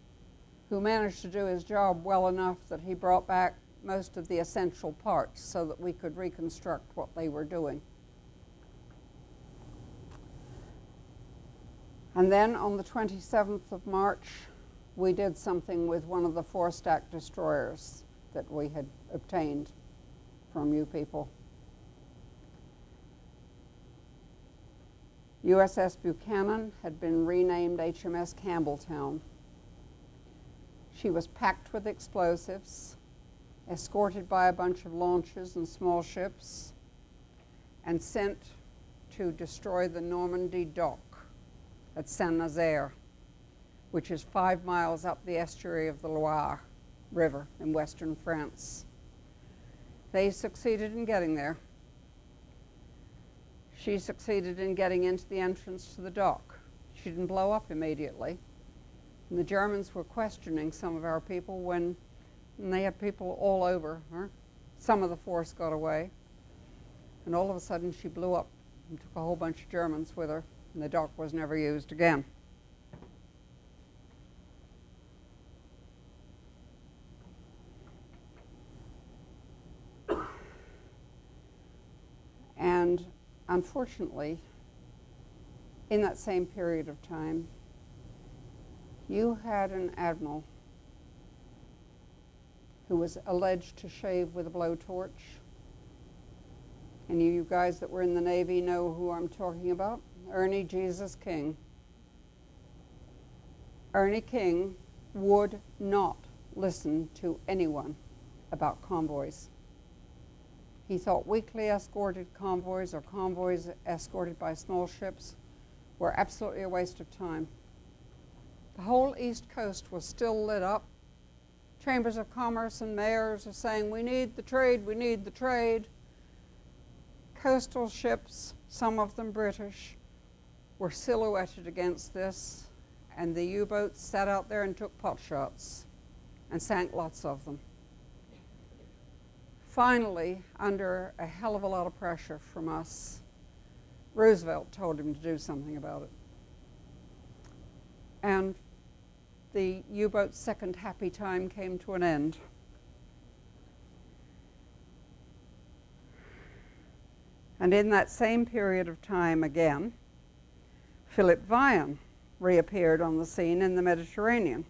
Speaker 1: who managed to do his job well enough that he brought back most of the essential parts so that we could reconstruct what they were doing. And then on the 27th of March, we did something with one of the four-stack destroyers. that we had obtained from you people. USS Buchanan had been renamed HMS Campbelltown. She was packed with explosives, escorted by a bunch of launches and small ships, and sent to destroy the Normandy dock at Saint-Nazaire, which is 5 miles up the estuary of the Loire River in western France. They succeeded in getting there. She succeeded in getting into the entrance to the dock. She didn't blow up immediately. And the Germans were questioning some of our people and they had people all over her. Some of the force got away. And all of a sudden she blew up and took a whole bunch of Germans with her, and the dock was never used again. And unfortunately, in that same period of time, you had an admiral who was alleged to shave with a blowtorch. Any of you guys that were in the Navy know who I'm talking about? Ernie Jesus King. Ernie King would not listen to anyone about convoys. He thought weakly escorted convoys or convoys escorted by small ships were absolutely a waste of time. The whole East Coast was still lit up. Chambers of Commerce and mayors are saying, we need the trade, we need the trade. Coastal ships, some of them British, were silhouetted against this, and the U-boats sat out there and took pot shots and sank lots of them. Finally, under a hell of a lot of pressure from us, Roosevelt told him to do something about it. And the U-boat's second happy time came to an end. And in that same period of time again, Philip Vian reappeared on the scene in the Mediterranean,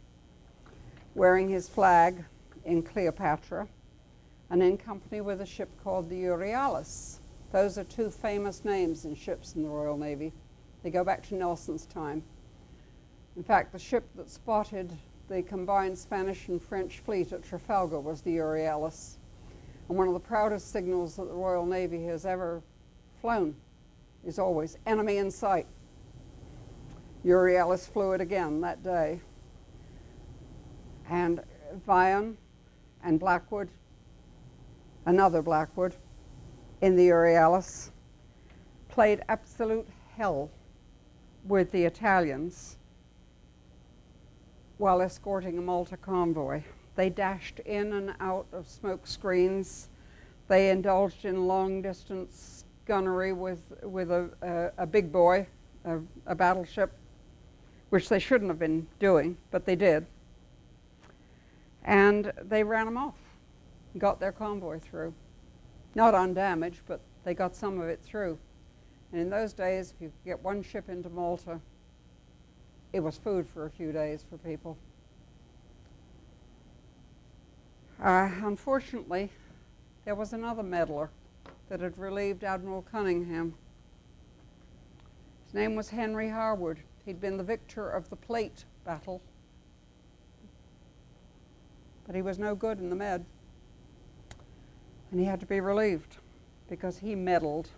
Speaker 1: wearing his flag in Cleopatra and in company with a ship called the Euryalus. Those are two famous names in ships in the Royal Navy. They go back to Nelson's time. In fact, the ship that spotted the combined Spanish and French fleet at Trafalgar was the Euryalus. And one of the proudest signals that the Royal Navy has ever flown is always enemy in sight. Euryalus flew it again that day. And Vian and Blackwood, another Blackwood, in the Euryalus, played absolute hell with the Italians while escorting a Malta convoy. They dashed in and out of smoke screens. They indulged in long-distance gunnery with a big boy, a battleship, which they shouldn't have been doing, but they did. And they ran them off, got their convoy through. Not undamaged, but they got some of it through. And in those days, if you could get one ship into Malta, it was food for a few days for people. Unfortunately, there was another meddler that had relieved Admiral Cunningham. His name was Henry Harwood. He'd been the victor of the Plate battle, but he was no good in the Med, and he had to be relieved because he meddled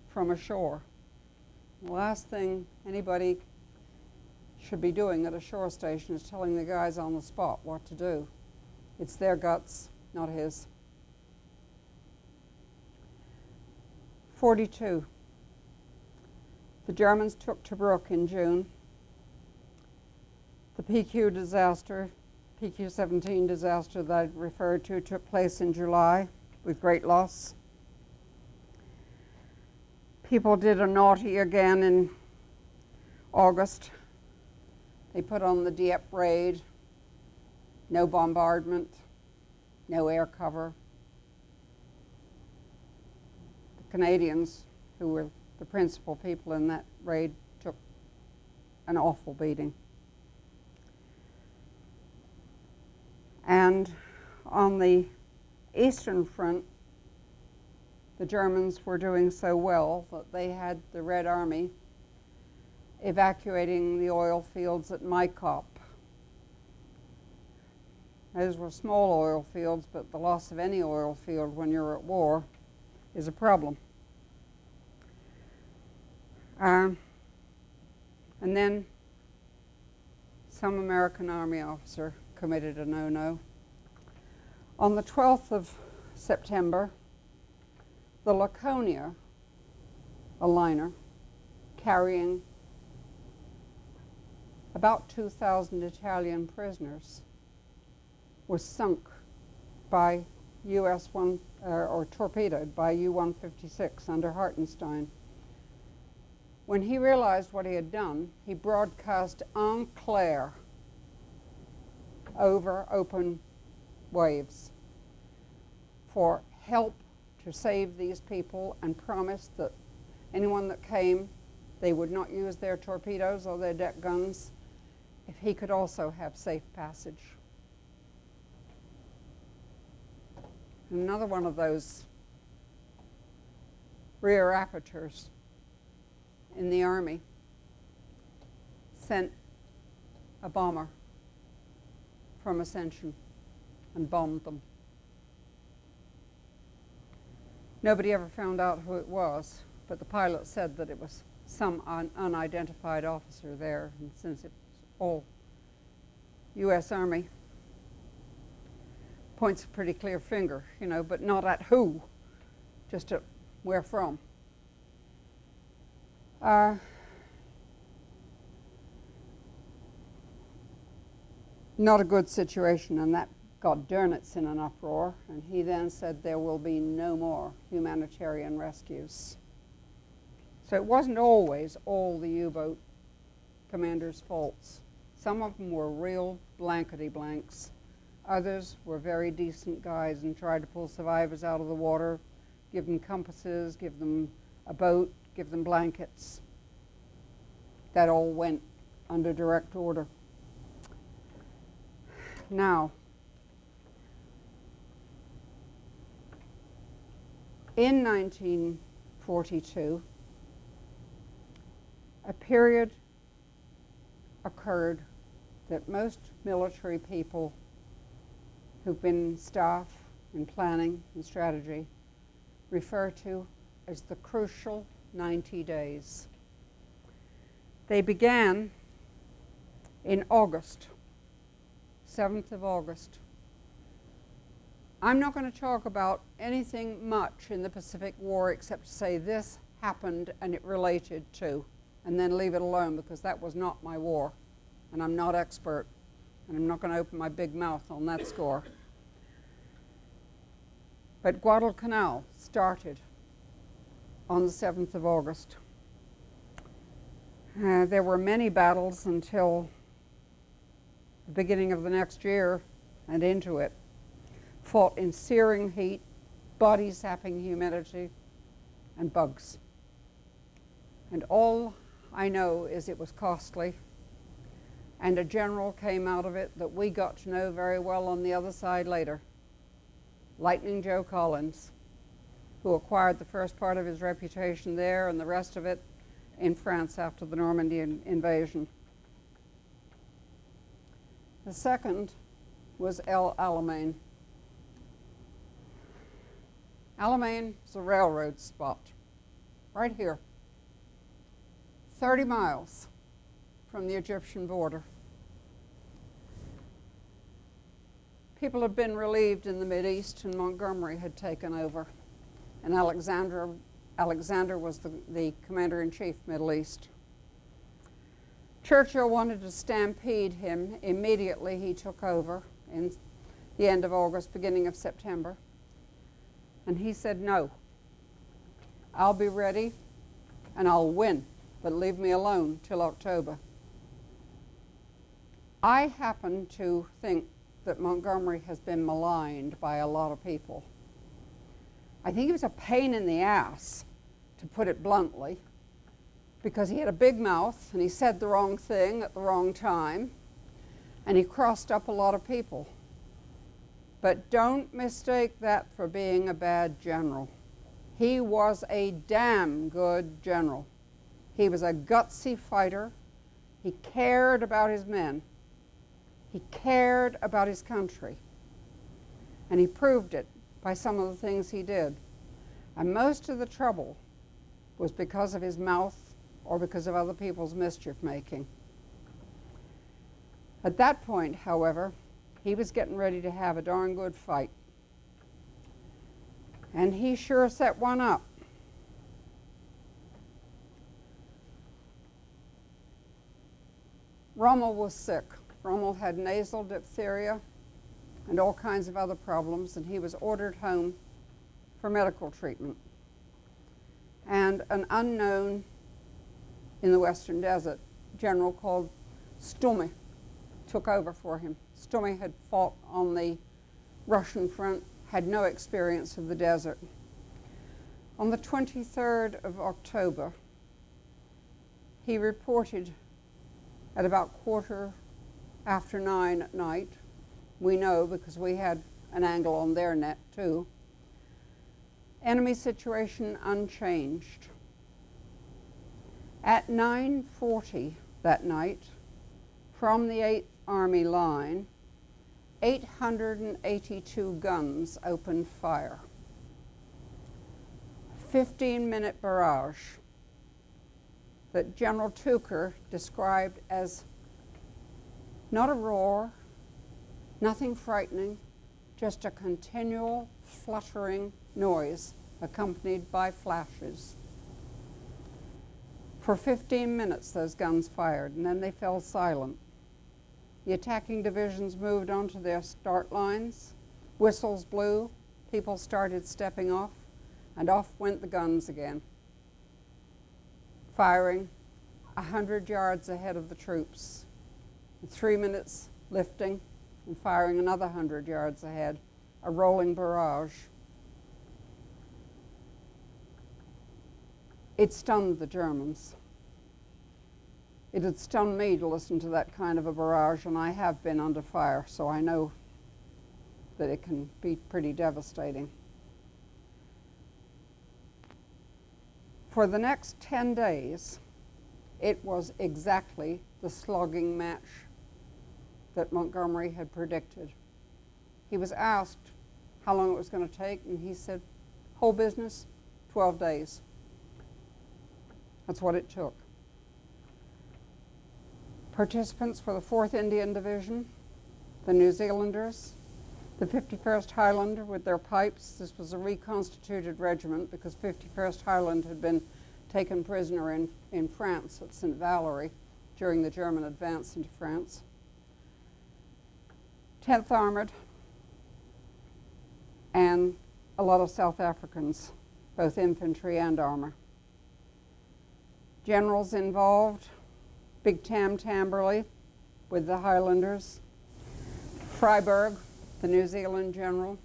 Speaker 1: from ashore. The last thing anybody should be doing at a shore station is telling the guys on the spot what to do. It's their guts, not his. 42. The Germans took Tobruk in June. The PQ disaster, PQ-17 disaster that I referred to, took place in July with great loss. People did a naughty again in August. They put on the Dieppe raid, no bombardment, no air cover. The Canadians, who were the principal people in that raid, took an awful beating. And on the Eastern Front, the Germans were doing so well that they had the Red Army evacuating the oil fields at Maikop. Those were small oil fields, but the loss of any oil field when you're at war is a problem. And then some American Army officer committed a no-no. On the 12th of September, the Laconia, a liner carrying about 2,000 Italian prisoners, was sunk by or torpedoed by U-156 under Hartenstein. When he realized what he had done, he broadcast en clair over open waves for help to save these people, and promised that anyone that came, they would not use their torpedoes or their deck guns if he could also have safe passage. Another one of those rear apertures in the Army sent a bomber from Ascension and bombed them. Nobody ever found out who it was, but the pilot said that it was some unidentified officer there, and since it's all U.S. Army, points a pretty clear finger, but not at who, just at where from. Not a good situation, and that got Dönitz in an uproar, and he then said there will be no more humanitarian rescues. So it wasn't always all the U-boat commanders' faults. Some of them were real blankety blanks. Others were very decent guys and tried to pull survivors out of the water, give them compasses, give them a boat, give them blankets. That all went under direct order. Now, in 1942, a period occurred that most military people who've been in staff, in planning, and strategy refer to as the crucial 90 days. They began in August, 7th of August. I'm not going to talk about anything much in the Pacific War except to say this happened and it related to, and then leave it alone, because that was not my war, and I'm not expert, and I'm not going to open my big mouth on that score. But Guadalcanal started on the 7th of August. There were many battles until the beginning of the next year and into it, fought in searing heat, body-sapping humidity, and bugs. And all I know is it was costly, and a general came out of it that we got to know very well on the other side later, Lightning Joe Collins, who acquired the first part of his reputation there and the rest of it in France after the Normandy invasion. The second was El Alamein. Alamein is a railroad spot, right here, 30 miles from the Egyptian border. People had been relieved in the Mideast, and Montgomery had taken over. And Alexander was the commander-in-chief, Middle East. Churchill wanted to stampede him immediately he took over in the end of August, beginning of September. And he said, no, I'll be ready and I'll win, but leave me alone till October. I happen to think that Montgomery has been maligned by a lot of people. I think he was a pain in the ass, to put it bluntly, because he had a big mouth and he said the wrong thing at the wrong time, and he crossed up a lot of people. But don't mistake that for being a bad general. He was a damn good general. He was a gutsy fighter. He cared about his men. He cared about his country. And he proved it by some of the things he did. And most of the trouble was because of his mouth or because of other people's mischief making. At that point, however, he was getting ready to have a darn good fight. And he sure set one up. Rommel was sick. Rommel had nasal diphtheria and all kinds of other problems, and he was ordered home for medical treatment. And an unknown in the Western Desert general called Stumme took over for him. Stumme had fought on the Russian front, had no experience of the desert. On the 23rd of October, he reported at about 9:15 at night. We know because we had an angle on their net too. Enemy situation unchanged. At 9:40 that night, from the 8th Army line, 882 guns opened fire. 15-minute barrage that General Tucker described as not a roar, nothing frightening, just a continual fluttering noise accompanied by flashes. For 15 minutes those guns fired, and then they fell silent. The attacking divisions moved onto their start lines, whistles blew, people started stepping off, and off went the guns again, firing 100 yards ahead of the troops. In 3 minutes lifting and firing another 100 yards ahead, a rolling barrage. It stunned the Germans. It had stunned me to listen to that kind of a barrage, and I have been under fire, so I know that it can be pretty devastating. For the next 10 days, it was exactly the slugging match that Montgomery had predicted. He was asked how long it was going to take, and he said, whole business, 12 days. That's what it took. Participants were the 4th Indian Division, the New Zealanders, the 51st Highland with their pipes. This was a reconstituted regiment because 51st Highland had been taken prisoner in France at St. Valery during the German advance into France. 10th Armored, and a lot of South Africans, both infantry and armor. Generals involved, Big Tam Tamberley with the Highlanders, Freiberg, the New Zealand general,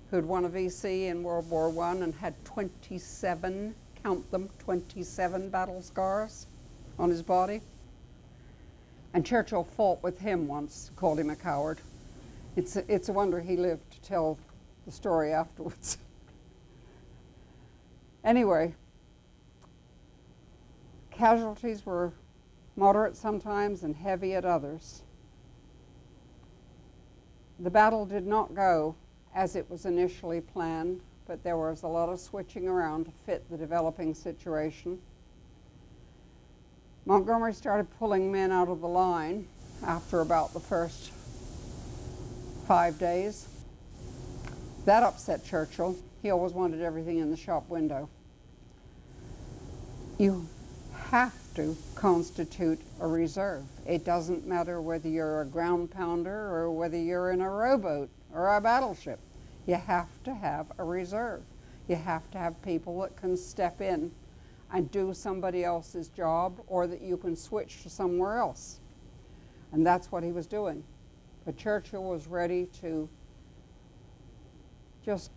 Speaker 1: who'd won a VC in World War I and had 27, count them, 27 battle scars on his body. And Churchill fought with him once, called him a coward. It's a wonder he lived to tell the story afterwards. Anyway, casualties were moderate sometimes and heavy at others. The battle did not go as it was initially planned, but there was a lot of switching around to fit the developing situation. Montgomery started pulling men out of the line after about the first 5 days. That upset Churchill. He always wanted everything in the shop window. You have to constitute a reserve. It doesn't matter whether you're a ground pounder or whether you're in a rowboat or a battleship. You have to have a reserve. You have to have people that can step in and do somebody else's job, or that you can switch to somewhere else. And that's what he was doing. But Churchill was ready to just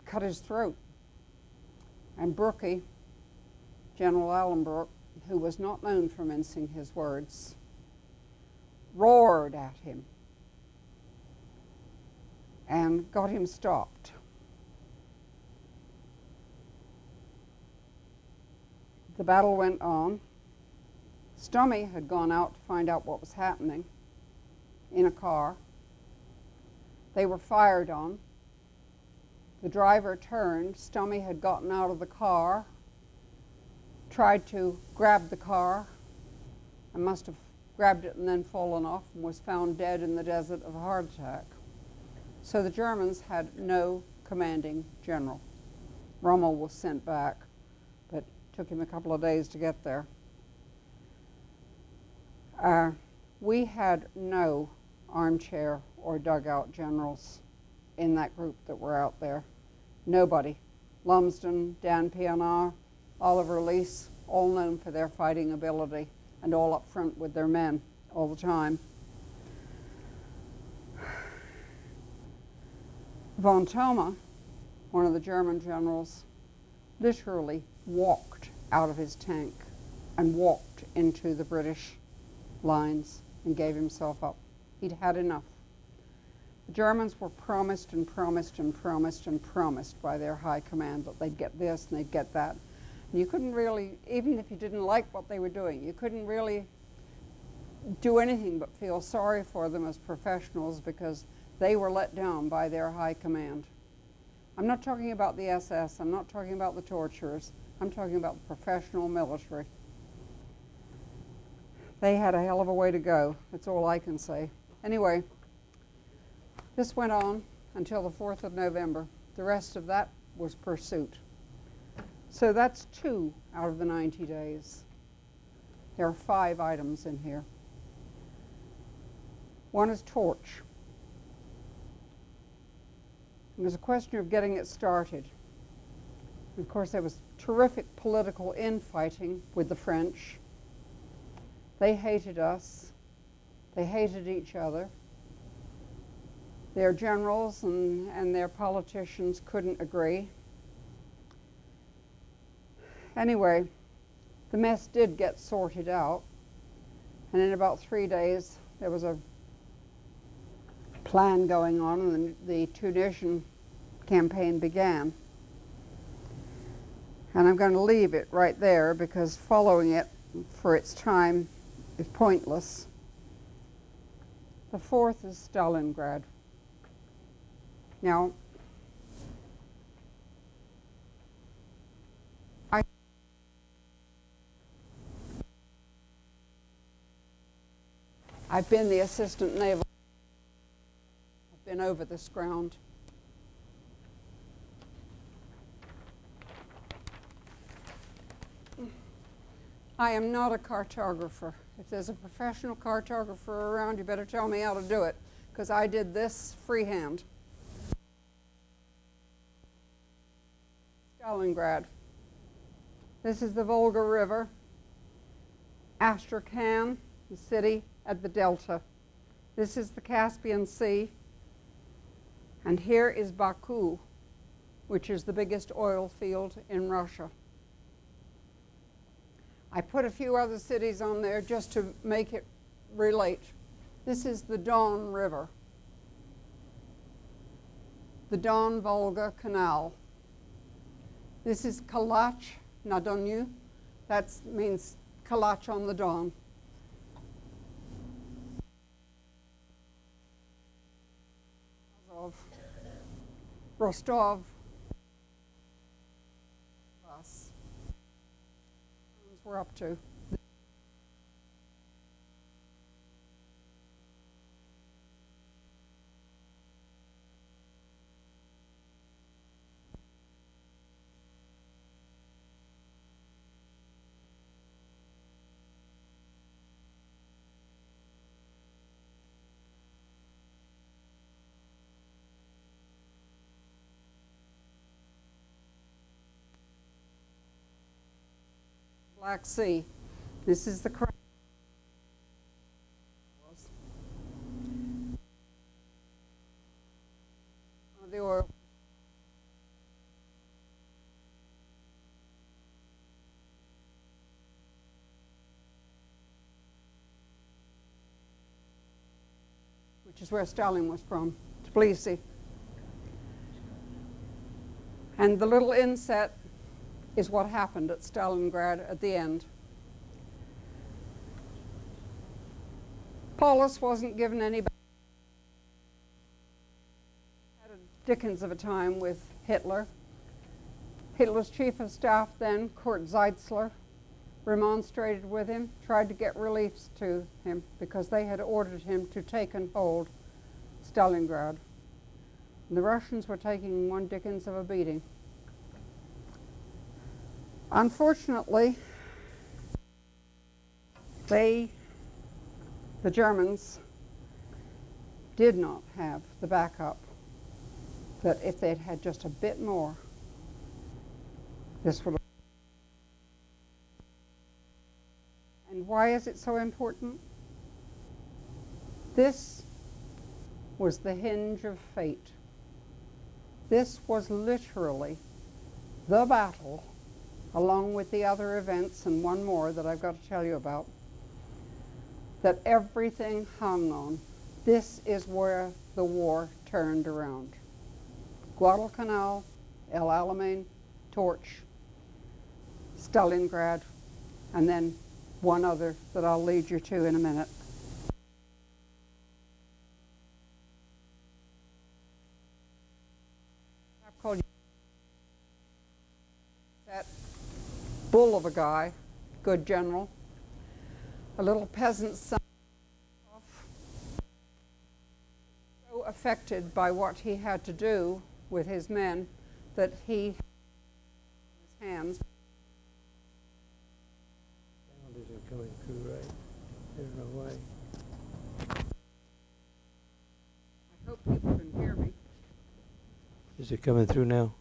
Speaker 1: cut his throat. And Brookie, General Allenbrook, who was not known for mincing his words, roared at him. and got him stopped. The battle went on. Stummy had gone out to find out what was happening in a car. They were fired on. The driver turned. Stummy had gotten out of the car, tried to grab the car, and must have grabbed it and then fallen off, and was found dead in the desert of a heart attack. So the Germans had no commanding general. Rommel was sent back, but it took him a couple of days to get there. We had no armchair or dugout generals in that group that were out there. Nobody. Lumsden, Dan Pienaar, Oliver Lease, all known for their fighting ability and all up front with their men all the time. Von Thoma, one of the German generals, literally walked out of his tank and walked into the British lines and gave himself up. He'd had enough. The Germans were promised and promised and promised and promised by their high command that they'd get this and they'd get that. And you couldn't really, even if you didn't like what they were doing, you couldn't really do anything but feel sorry for them as professionals because they were let down by their high command. I'm not talking about the SS, I'm not talking about the torturers, I'm talking about the professional military. They had a hell of a way to go, that's all I can say. Anyway, this went on until the 4th of November. The rest of that was pursuit. So that's 2 out of the 90 days. There are 5 items in here. One is torch. It was a question of getting it started. Of course, there was terrific political infighting with the French. They hated us. They hated each other. Their generals and their politicians couldn't agree. Anyway, the mess did get sorted out, and in about 3 days there was a plan going on, and the Tunisian campaign began. And I'm going to leave it right there because following it for its time is pointless. The 4th is Stalingrad. Now, I've been the assistant naval. I've been over this ground. I am not a cartographer. If there's a professional cartographer around, you better tell me how to do it, because I did this freehand. Stalingrad. This is the Volga River. Astrakhan, the city at the delta. This is the Caspian Sea. And here is Baku, which is the biggest oil field in Russia. I put a few other cities on there just to make it relate. This is the Don River, the Don-Volga Canal. This is Kalach na Donu. That means Kalach on the Don. Rostov. We're up to. Black Sea. This is the the oil. Which is where Stalin was from, Tbilisi. And the little inset is what happened at Stalingrad at the end. Paulus wasn't given any back. Had a dickens of a time with Hitler. Hitler's chief of staff then, Kurt Zeitzler, remonstrated with him, tried to get reliefs to him because they had ordered him to take and hold Stalingrad. And the Russians were taking one dickens of a beating. Unfortunately, the Germans did not have the backup that if they'd had just a bit more, this would have. And why is it so important? This was the hinge of fate. This was literally the battle, along with the other events and one more that I've got to tell you about, that everything hung on. This is where the war turned around. Guadalcanal, El Alamein, Torch, Stalingrad, and then one other that I'll lead you to in a minute. I've called you that bull of a guy, good general, a little peasant son, so affected by what he had to do with his men that he had his hands.
Speaker 2: Sound isn't coming through right. There's no way.
Speaker 1: I hope people can hear me.
Speaker 2: Is it coming through now?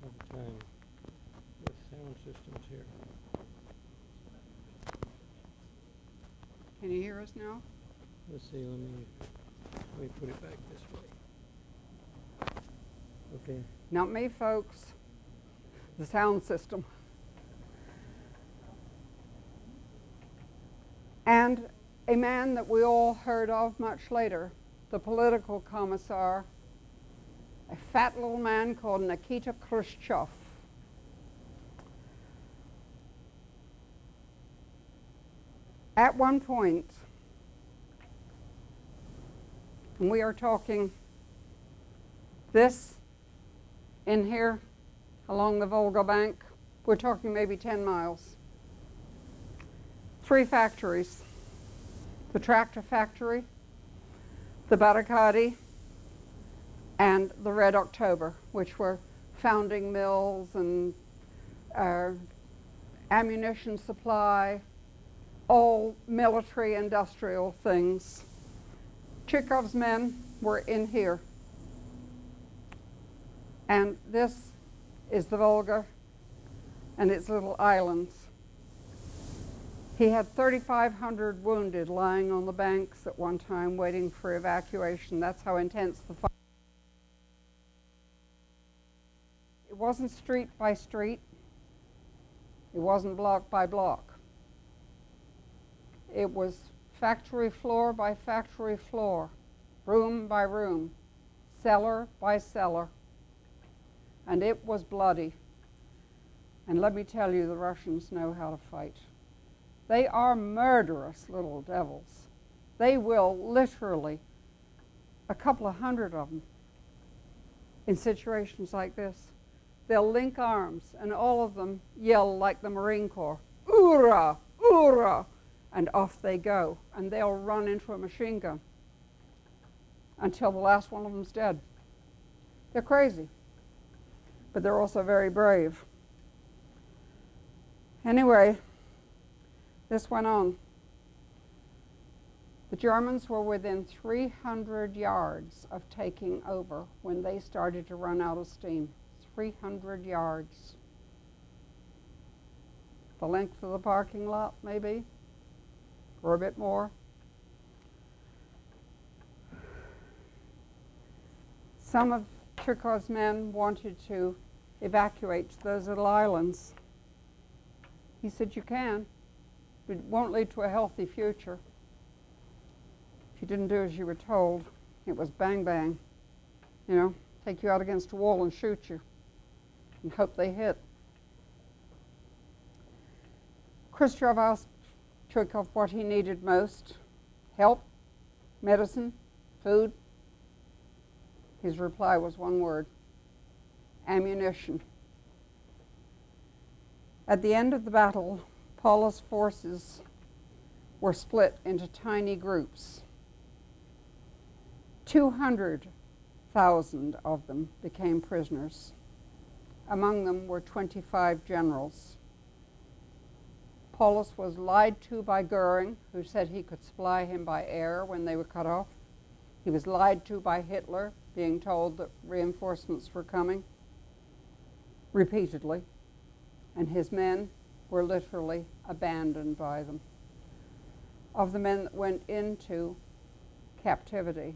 Speaker 2: All the time. The sound systems here.
Speaker 1: Can you hear us now?
Speaker 2: Let's see, let me put it back this way. Okay.
Speaker 1: Not me, folks. The sound system. And a man that we all heard of much later, the political commissar, a fat little man called Nikita Khrushchev. At one point, and we are talking this in here along the Volga bank, we're talking maybe 10 miles. 3 factories, the tractor factory, the Barakadi, and the Red October, which were founding mills and ammunition supply, all military industrial things. Chekhov's men were in here. And this is the Volga and its little islands. He had 3,500 wounded lying on the banks at one time waiting for evacuation. That's how intense the fight. It wasn't street by street. It wasn't block by block. It was factory floor by factory floor, room by room, cellar by cellar. And it was bloody. And let me tell you, the Russians know how to fight. They are murderous little devils. They will literally, a couple of hundred of them, in situations like this, they'll link arms and all of them yell like the Marine Corps, "Ura! Ura!" and off they go. And they'll run into a machine gun until the last one of them's dead. They're crazy, but they're also very brave. Anyway, this went on. The Germans were within 300 yards of taking over when they started to run out of steam. 300 yards. The length of the parking lot, maybe, or a bit more. Some of Chekhov's men wanted to evacuate to those little islands. He said, "You can, but it won't lead to a healthy future." you didn't do as you were told, it was bang bang. You know, take you out against a wall and shoot you and hope they hit. Khrushchev asked Chukov what he needed most: help, medicine, food. His reply was one word: ammunition. At the end of the battle, Paulus' forces were split into tiny groups. 200,000 of them became prisoners. Among them were 25 generals. Paulus was lied to by Goering, who said he could supply him by air when they were cut off. He was lied to by Hitler, being told that reinforcements were coming repeatedly, and his men were literally abandoned by them. Of the men that went into captivity,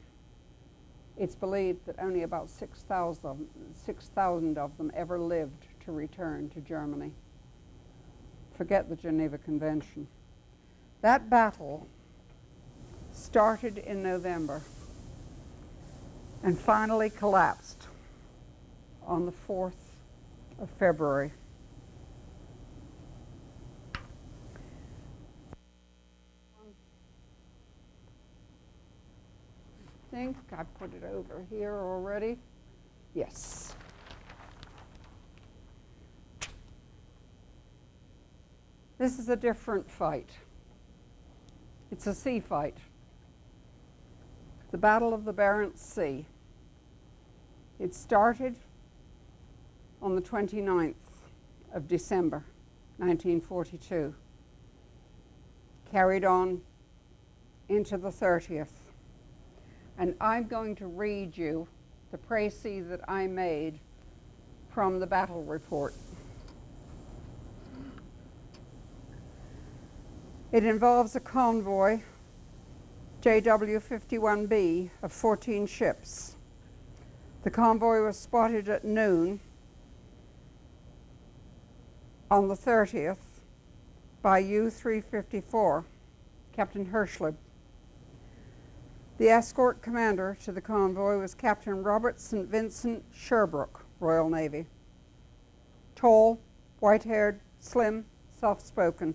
Speaker 1: it's believed that only about 6,000 of them ever lived to return to Germany. Forget the Geneva Convention. That battle started in November and finally collapsed on the 4th of February. I think I put it over here already. Yes. This is a different fight. It's a sea fight. The Battle of the Barents Sea. It started on the 29th of December, 1942. Carried on into the 30th. And I'm going to read you the précis that I made from the battle report. It involves a convoy, JW-51B, of 14 ships. The convoy was spotted at noon on the 30th by U-354, Captain Hirschleb. The escort commander to the convoy was Captain Robert St. Vincent Sherbrooke, Royal Navy. Tall, white-haired, slim, soft-spoken.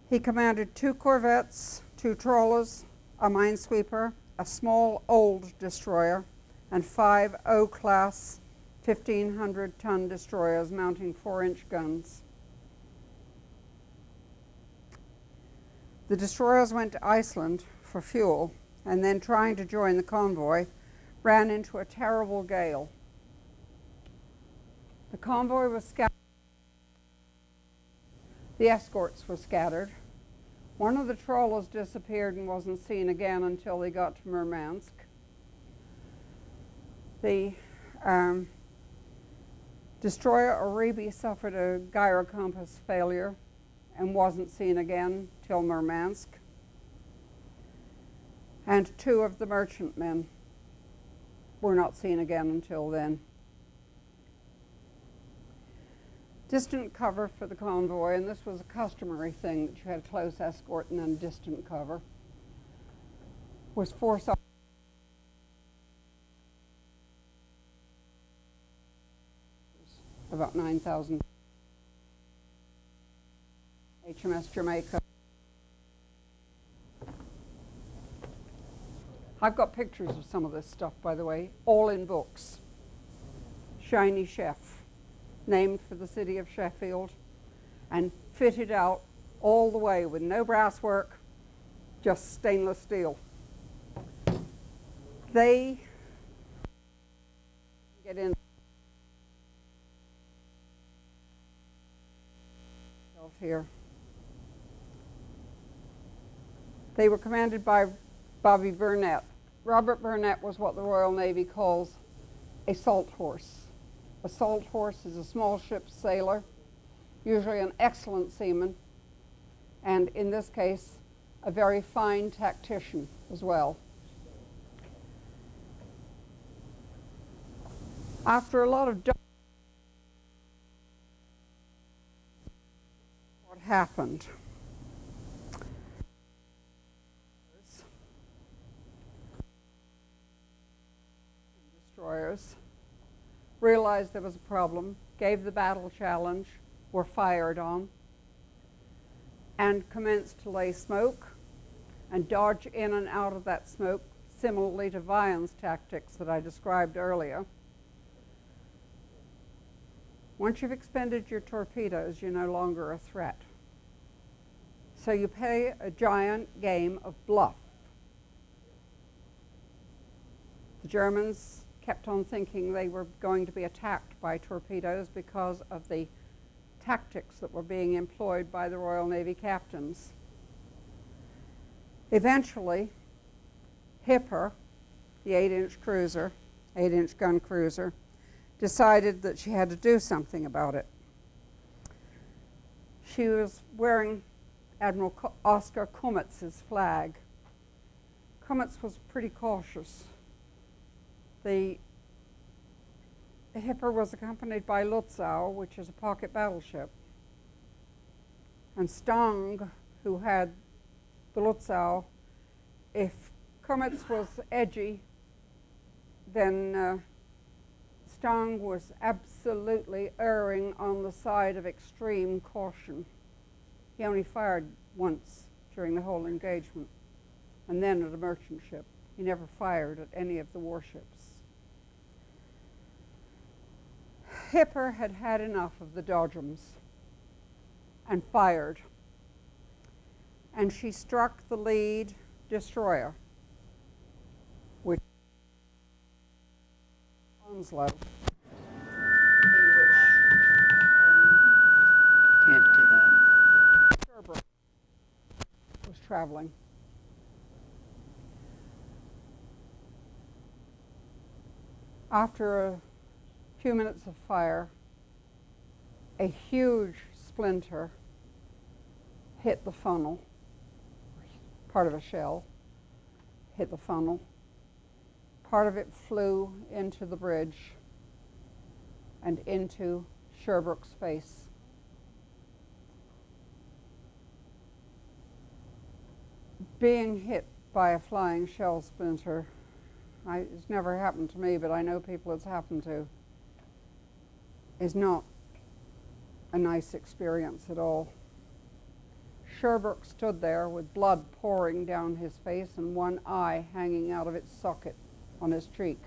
Speaker 1: He commanded 2 corvettes, 2 trawlers, a minesweeper, a small old destroyer, and 5 O-class 1,500-ton destroyers mounting 4-inch guns. The destroyers went to Iceland for fuel, and then, trying to join the convoy, ran into a terrible gale. The convoy was scattered. The escorts were scattered. One of the trawlers disappeared and wasn't seen again until they got to Murmansk. The destroyer Oribe suffered a gyrocompass failure and wasn't seen again till Murmansk. And 2 of the merchantmen were not seen again until then. Distant cover for the convoy, and this was a customary thing that you had close escort and then distant cover, was force about 9,000. HMS Jamaica. I've got pictures of some of this stuff, by the way, all in books. Shiny Chef, named for the city of Sheffield, and fitted out all the way with no brass work, just stainless steel. They get in here. They were commanded by Bobby Burnett. Robert Burnett was what the Royal Navy calls a salt horse. A salt horse is a small ship sailor, usually an excellent seaman, and in this case, a very fine tactician as well. After a lot of what happened? realized there was a problem, gave the battle challenge, were fired on, and commenced to lay smoke and dodge in and out of that smoke, similarly to Vian's tactics that I described earlier. Once you've expended your torpedoes, you're no longer a threat. So you play a giant game of bluff. The Germans kept on thinking they were going to be attacked by torpedoes because of the tactics that were being employed by the Royal Navy captains. Eventually, Hipper, the 8-inch gun cruiser, decided that she had to do something about it. She was wearing Admiral Oscar Kummetz's flag. Kummetz was pretty cautious. The Hipper was accompanied by Lutzow, which is a pocket battleship. And Stang, who had the Lutzow, if Kummetz was edgy, then Stang was absolutely erring on the side of extreme caution. He only fired once during the whole engagement, and then at a merchant ship. He never fired at any of the warships. Hipper had had enough of the dodgems and fired, and she struck the lead destroyer, which Onslow,
Speaker 3: Can't do that.
Speaker 1: Sherbrooke was traveling. After a few minutes of fire, a huge splinter hit the funnel. Part of a shell hit the funnel. Part of it flew into the bridge and into Sherbrooke's face. Being hit by a flying shell splinter, it's never happened to me, but I know people it's happened to, is not a nice experience at all. Sherbrooke stood there with blood pouring down his face and one eye hanging out of its socket on his cheek,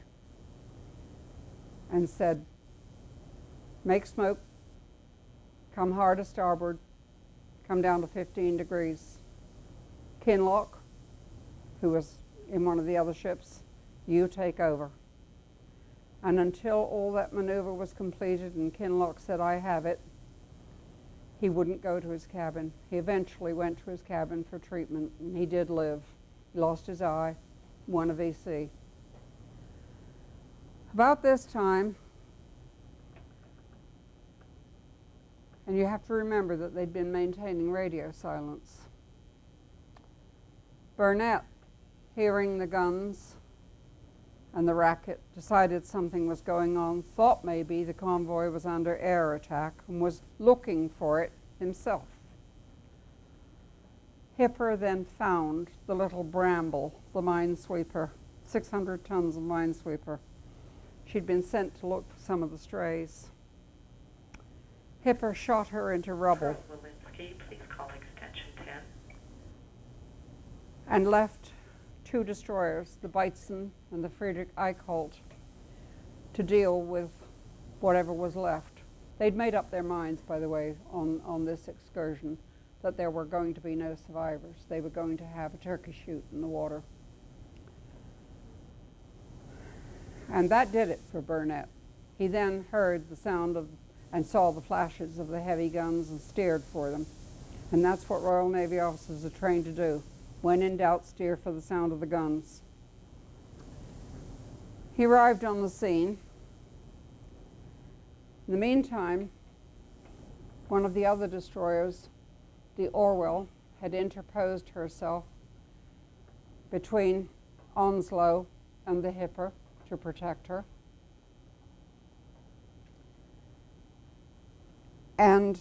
Speaker 1: and said, "Make smoke, come hard to starboard, come down to 15 degrees. Kinloch, who was in one of the other ships, you take over." And until all that maneuver was completed and Kinloch said, "I have it," he wouldn't go to his cabin. He eventually went to his cabin for treatment, and he did live. He lost his eye, won a VC. About this time, and you have to remember that they'd been maintaining radio silence, Burnett, hearing the guns and the racket, decided something was going on, thought maybe the convoy was under air attack, and was looking for it himself. Hipper then found the little Bramble, the minesweeper, 600 tons of minesweeper. She'd been sent to look for some of the strays. Hipper shot her into rubble
Speaker 3: Lewinsky, please call extension 10.
Speaker 1: and left two destroyers, the Beitzen and the Friedrich Eichholt, to deal with whatever was left. They'd made up their minds, by the way, on this excursion, that there were going to be no survivors. They were going to have a turkey shoot in the water. And that did it for Burnett. He then heard the sound of and saw the flashes of the heavy guns and steered for them. And that's what Royal Navy officers are trained to do. When in doubt, steer for the sound of the guns. He arrived on the scene. In the meantime, one of the other destroyers, the Orwell, had interposed herself between Onslow and the Hipper to protect her. And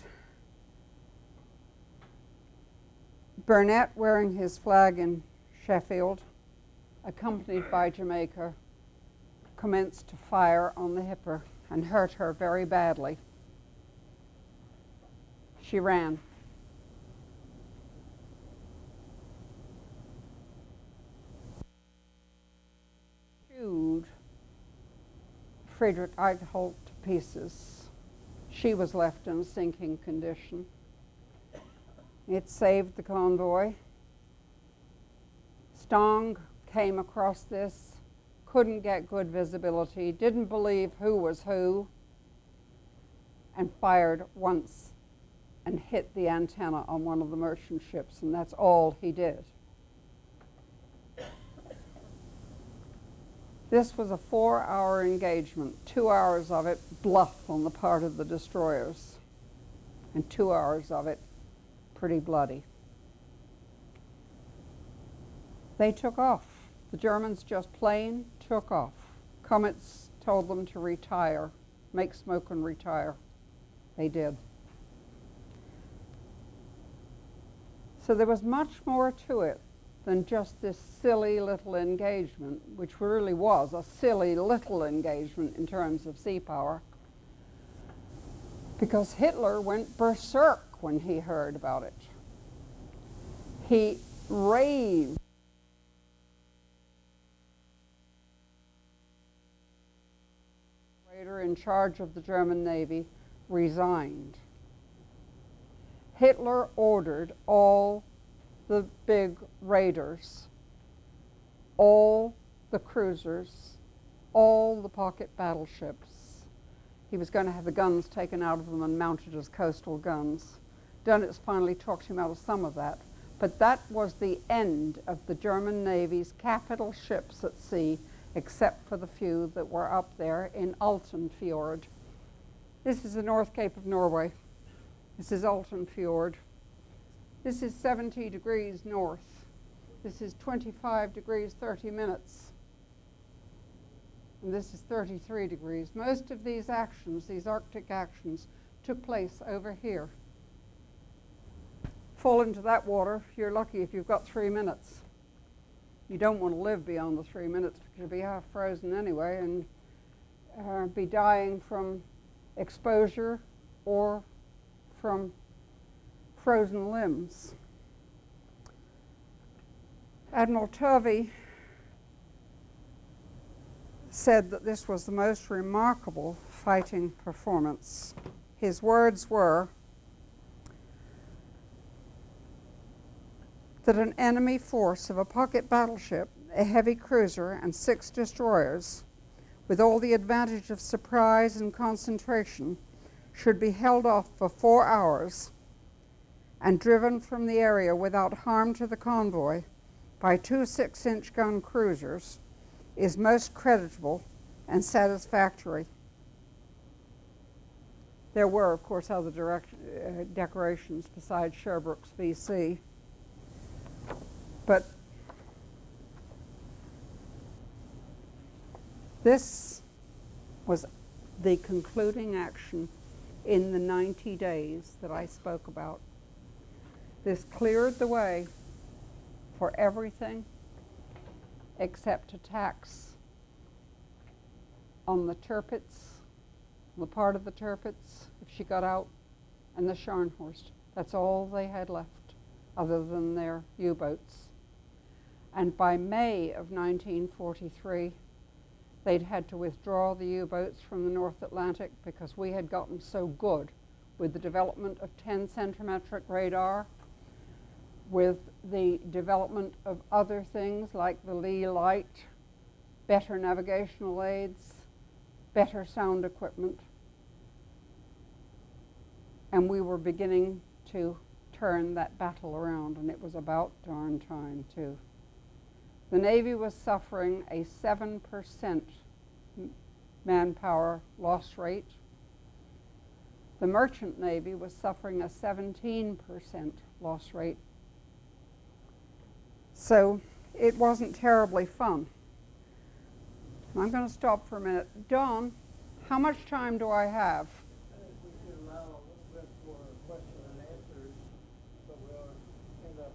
Speaker 1: Burnett, wearing his flag in Sheffield, accompanied by Jamaica, commenced to fire on the Hipper. and hurt her very badly. She ran. Chewed Friedrich Eichholt to pieces. She was left in a sinking condition. It saved the convoy. Stang came across this, couldn't get good visibility, didn't believe who was who, and fired once and hit the antenna on one of the merchant ships, and that's all he did. This was a 4-hour engagement, 2 hours of it bluff on the part of the destroyers, and 2 hours of it pretty bloody. They took off. The Germans just plain took off. Comets told them to retire, make smoke and retire. They did. So there was much more to it than just this silly little engagement, which really was a silly little engagement in terms of sea power, because Hitler went berserk when he heard about it. He raved. In charge of the German Navy resigned. Hitler ordered all the big raiders, all the cruisers, all the pocket battleships. He was going to have the guns taken out of them and mounted as coastal guns. Dönitz finally talked him out of some of that, but that was the end of the German Navy's capital ships at sea, except for the few that were up there in Alten Fjord. This is the North Cape of Norway. This is Alten Fjord. This is 70 degrees north. This is 25 degrees 30 minutes. And this is 33 degrees. Most of these actions, these Arctic actions, took place over here. Fall into that water, you're lucky if you've got 3 minutes. You don't want to live beyond the 3 minutes because you'll be half frozen anyway and be dying from exposure or from frozen limbs. Admiral Tovey said that this was the most remarkable fighting performance. His words were that an enemy force of a pocket battleship, a heavy cruiser, and 6 destroyers, with all the advantage of surprise and concentration, should be held off for 4 hours and driven from the area without harm to the convoy by 2 6-inch gun cruisers is most creditable and satisfactory. There were, of course, other decorations besides Sherbrooke's VC. But this was the concluding action in the 90 days that I spoke about. This cleared the way for everything except attacks on the Tirpitz, the part of the Tirpitz, if she got out, and the Scharnhorst. That's all they had left, other than their U-boats. And by May of 1943, they'd had to withdraw the U-boats from the North Atlantic because we had gotten so good with the development of 10 centimetric radar, with the development of other things like the Lee light, better navigational aids, better sound equipment. And we were beginning to turn that battle around, and it was about darn time, too. The Navy was suffering a 7% manpower loss rate. The Merchant Navy was suffering a 17% loss rate. So it wasn't terribly fun. I'm going to stop for a minute. Dawn, how much time do I have?
Speaker 2: I think we should allow a little bit for question and answers, so we'll end up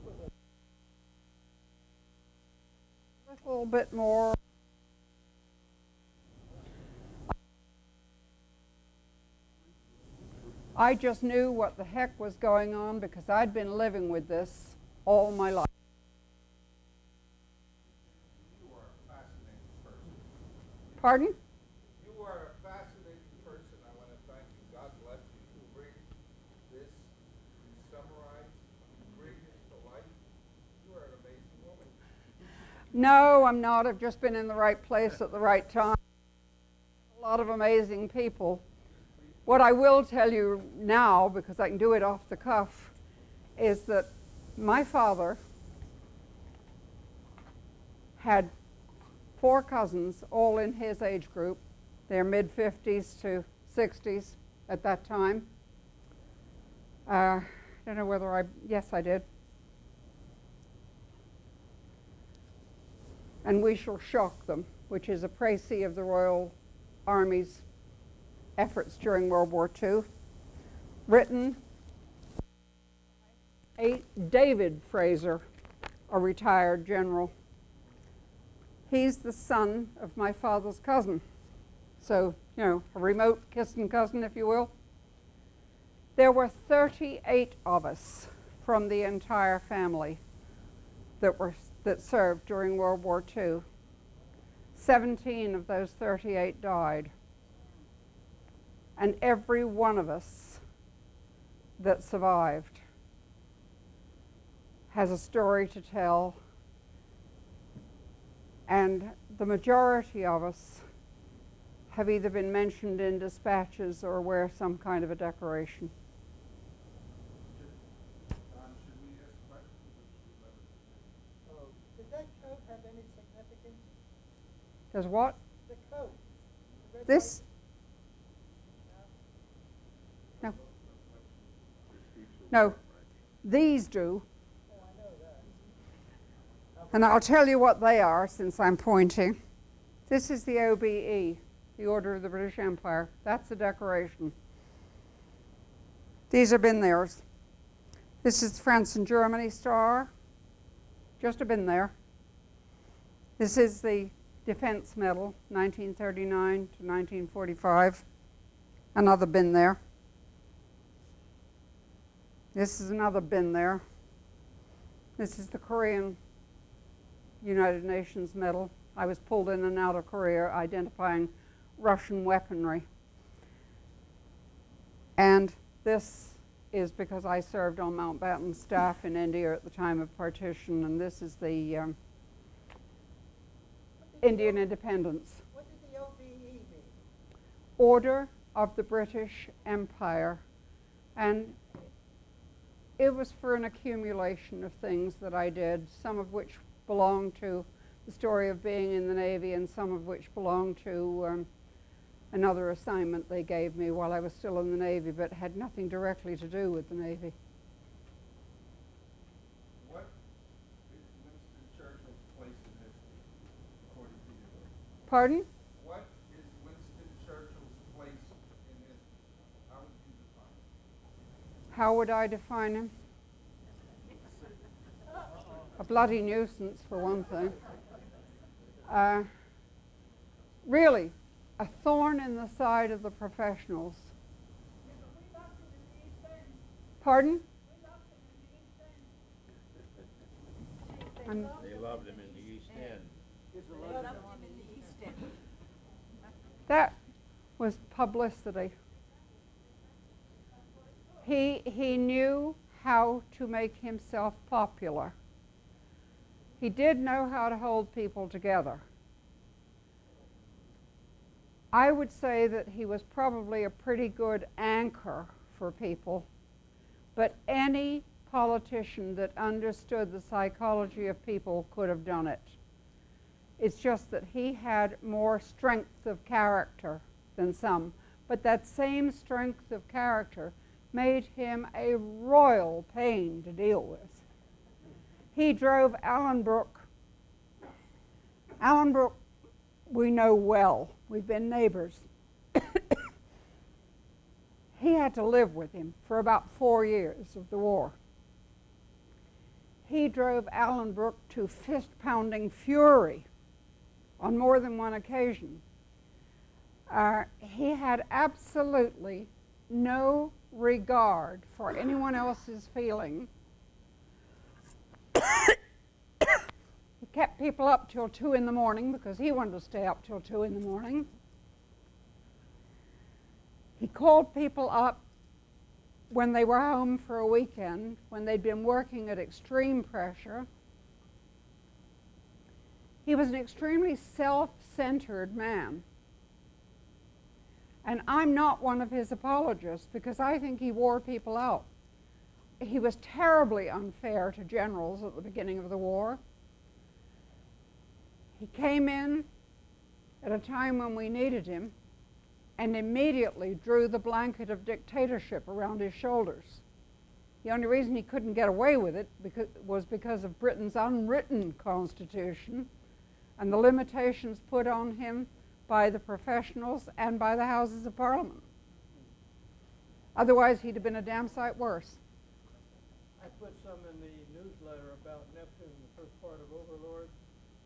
Speaker 2: with
Speaker 1: A little bit more. I just knew what the heck was going on because I'd been living with this all my life.
Speaker 4: You are a fascinating person.
Speaker 1: Pardon?
Speaker 4: You are a fascinating person. I want to thank you. God bless you. You bring this, you summarize, you bring this to life. You are an amazing woman.
Speaker 1: No, I'm not. I've just been in the right place at the right time. A lot of amazing people. What I will tell you now, because I can do it off the cuff, is that my father had 4 cousins, all in his age group. They're mid-50s to 60s at that time. I don't know whether yes, I did. And we shall shock them, which is a précis of the Royal Army's efforts during World War II, written by David Fraser, a retired general. He's the son of my father's cousin. So, you know, a remote kissing cousin, if you will. There were 38 of us from the entire family that served during World War II. 17 of those 38 died. And every one of us that survived has a story to tell. And the majority of us have either been mentioned in dispatches or wear some kind of a decoration.
Speaker 4: Should we ask questions or should we let it?
Speaker 5: Did that coat have any significance?
Speaker 1: Does what?
Speaker 5: The coat. The red
Speaker 1: This? No. No. These do.
Speaker 5: light? Oh, I know that.
Speaker 1: And I'll tell you what they are since I'm pointing. This is the OBE, the Order of the British Empire. That's a decoration. These have been theirs. This is the France and Germany star. Just have been there. This is the Defense Medal, 1939 to 1945. Another bin there. This is another bin there. This is the Korean United Nations Medal. I was pulled in and out of Korea identifying Russian weaponry. And this is because I served on Mountbatten's staff in India at the time of partition, and this is the Indian independence.
Speaker 5: What did the OBE mean?
Speaker 1: Order of the British Empire. And it was for an accumulation of things that I did, some of which belong to the story of being in the Navy and some of which belong to another assignment they gave me while I was still in the Navy, but had nothing directly to do with the Navy.
Speaker 4: What is Winston Churchill's place in history, according to you?
Speaker 1: Pardon?
Speaker 4: What is Winston Churchill's place in history? How would you define it?
Speaker 1: How would I define him? A bloody nuisance, for one thing. Really, a thorn in the side of the professionals. Pardon?
Speaker 6: They loved him in the East End.
Speaker 1: That was publicity. He knew how to make himself popular. He did know how to hold people together. I would say that he was probably a pretty good anchor for people, but any politician that understood the psychology of people could have done it. It's just that he had more strength of character than some, but that same strength of character made him a royal pain to deal with. He drove Allenbrook. Allenbrook we know well. We've been neighbors. He had to live with him for about 4 years of the war. He drove Allenbrook to fist-pounding fury on more than one occasion. He had absolutely no regard for anyone else's feeling. He kept people up till 2 in the morning because he wanted to stay up till 2 in the morning. He called people up when they were home for a weekend, when they'd been working at extreme pressure. He was an extremely self-centered man. And I'm not one of his apologists because I think he wore people out. He was terribly unfair to generals at the beginning of the war. He came in at a time when we needed him and immediately drew the blanket of dictatorship around his shoulders. The only reason he couldn't get away with it was because of Britain's unwritten constitution and the limitations put on him by the professionals and by the Houses of Parliament. Otherwise, he'd have been a damn sight worse.
Speaker 2: I put some in the newsletter about Neptune, the first part of Overlord,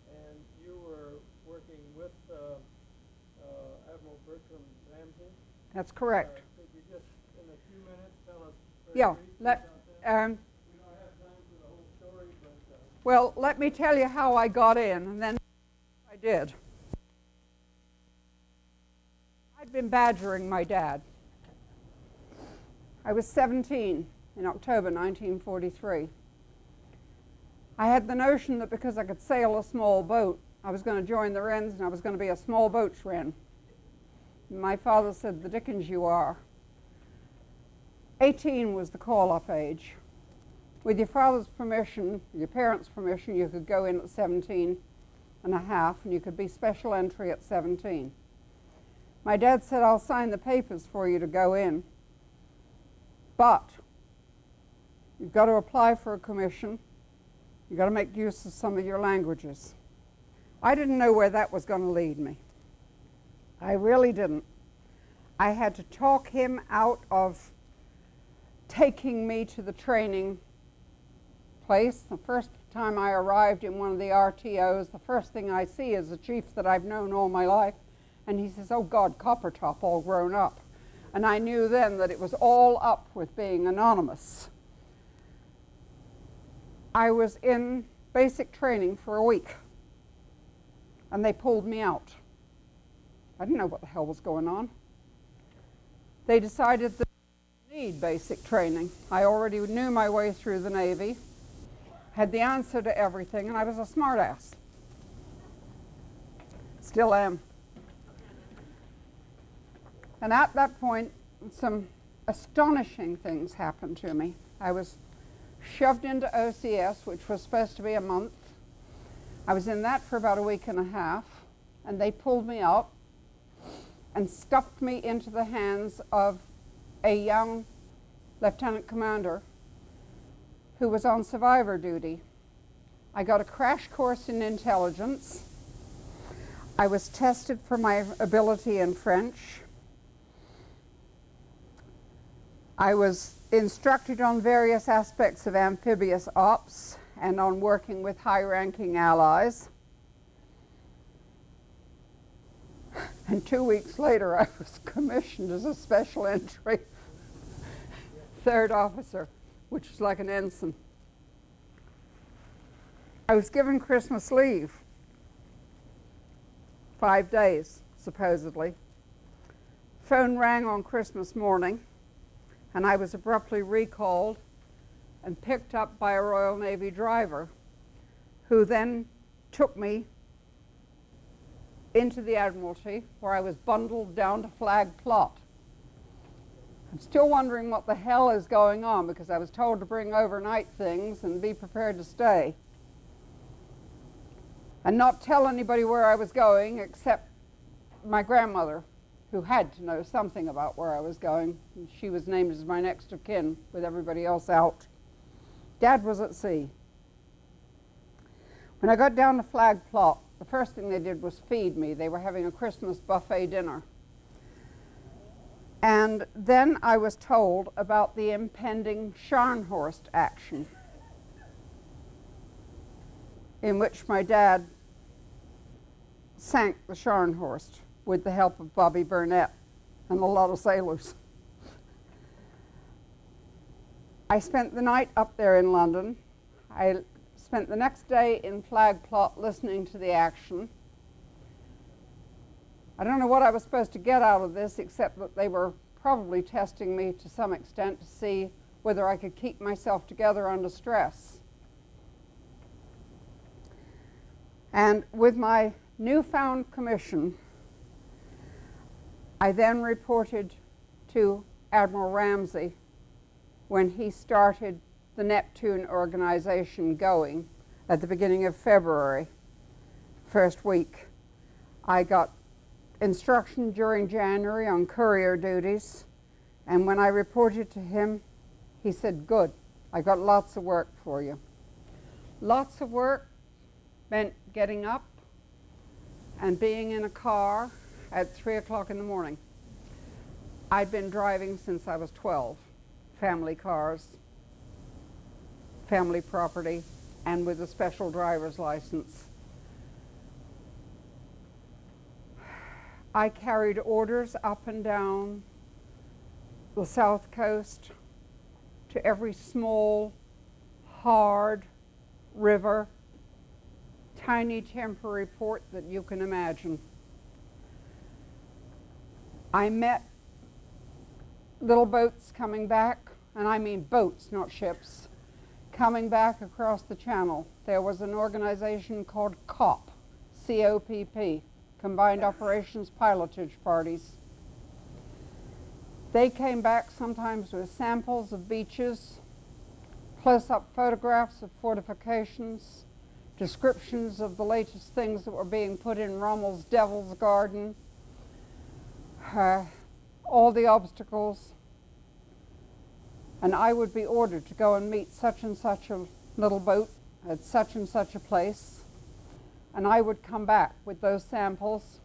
Speaker 2: and you were working with Admiral Bertram Ramsey.
Speaker 1: That's correct.
Speaker 2: Could you just, in a few minutes, tell us
Speaker 1: Yeah,
Speaker 2: briefly about that? We don't have time for the whole story, but...
Speaker 1: Well, let me tell you how I got in, and then I did. I'd been badgering my dad. I was 17 in October 1943. I had the notion that because I could sail a small boat, I was going to join the Wrens and I was going to be a small boat's Wren. My father said, "The dickens you are." 18 was the call-up age. With your father's permission, your parents' permission, you could go in at 17 and a half and you could be special entry at 17. My dad said, "I'll sign the papers for you to go in, but you've got to apply for a commission. You've got to make use of some of your languages." I didn't know where that was going to lead me. I really didn't. I had to talk him out of taking me to the training place. The first time I arrived in one of the RTOs, the first thing I see is a chief that I've known all my life. And he says, "Oh God, Coppertop, all grown up." And I knew then that it was all up with being anonymous. I was in basic training for a week. And they pulled me out. I didn't know what the hell was going on. They decided that I didn't need basic training. I already knew my way through the Navy, had the answer to everything, and I was a smartass. Still am. And at that point, some astonishing things happened to me. I was shoved into OCS, which was supposed to be a month. I was in that for about a week and a half, and they pulled me out and stuffed me into the hands of a young lieutenant commander who was on survivor duty. I got a crash course in intelligence. I was tested for my ability in French. I was instructed on various aspects of amphibious ops and on working with high-ranking allies. And 2 weeks later, I was commissioned as a special entry third officer, which is like an ensign. I was given Christmas leave, 5 days, supposedly. Phone rang on Christmas morning, and I was abruptly recalled and picked up by a Royal Navy driver, who then took me into the Admiralty, where I was bundled down to Flag Plot. I'm still wondering what the hell is going on, because I was told to bring overnight things and be prepared to stay. And not tell anybody where I was going except my grandmother, who had to know something about where I was going. She was named as my next of kin with everybody else out. Dad was at sea. When I got down to Flag Plot, the first thing they did was feed me. They were having a Christmas buffet dinner. And then I was told about the impending Scharnhorst action, in which my dad sank the Scharnhorst with the help of Bobby Burnett and a lot of sailors. I spent the night up there in London. I spent the next day in Flag Plot listening to the action. I don't know what I was supposed to get out of this, except that they were probably testing me to some extent to see whether I could keep myself together under stress. And with my newfound commission, I then reported to Admiral Ramsey when he started the Neptune organization going at the beginning of February, first week. I got instruction during January on courier duties, and when I reported to him, he said, "Good, I got lots of work for you." Lots of work meant getting up and being in a car at 3 o'clock in the morning. I'd been driving since I was 12, family cars, family property, and with a special driver's license. I carried orders up and down the South Coast to every small, hard river, tiny temporary port that you can imagine. I met little boats coming back, and I mean boats, not ships, coming back across the channel. There was an organization called COP, C-O-P-P, Combined Operations Pilotage Parties. They came back sometimes with samples of beaches, close-up photographs of fortifications, descriptions of the latest things that were being put in Rommel's Devil's Garden, all the obstacles, and I would be ordered to go and meet such and such a little boat at such and such a place, and I would come back with those samples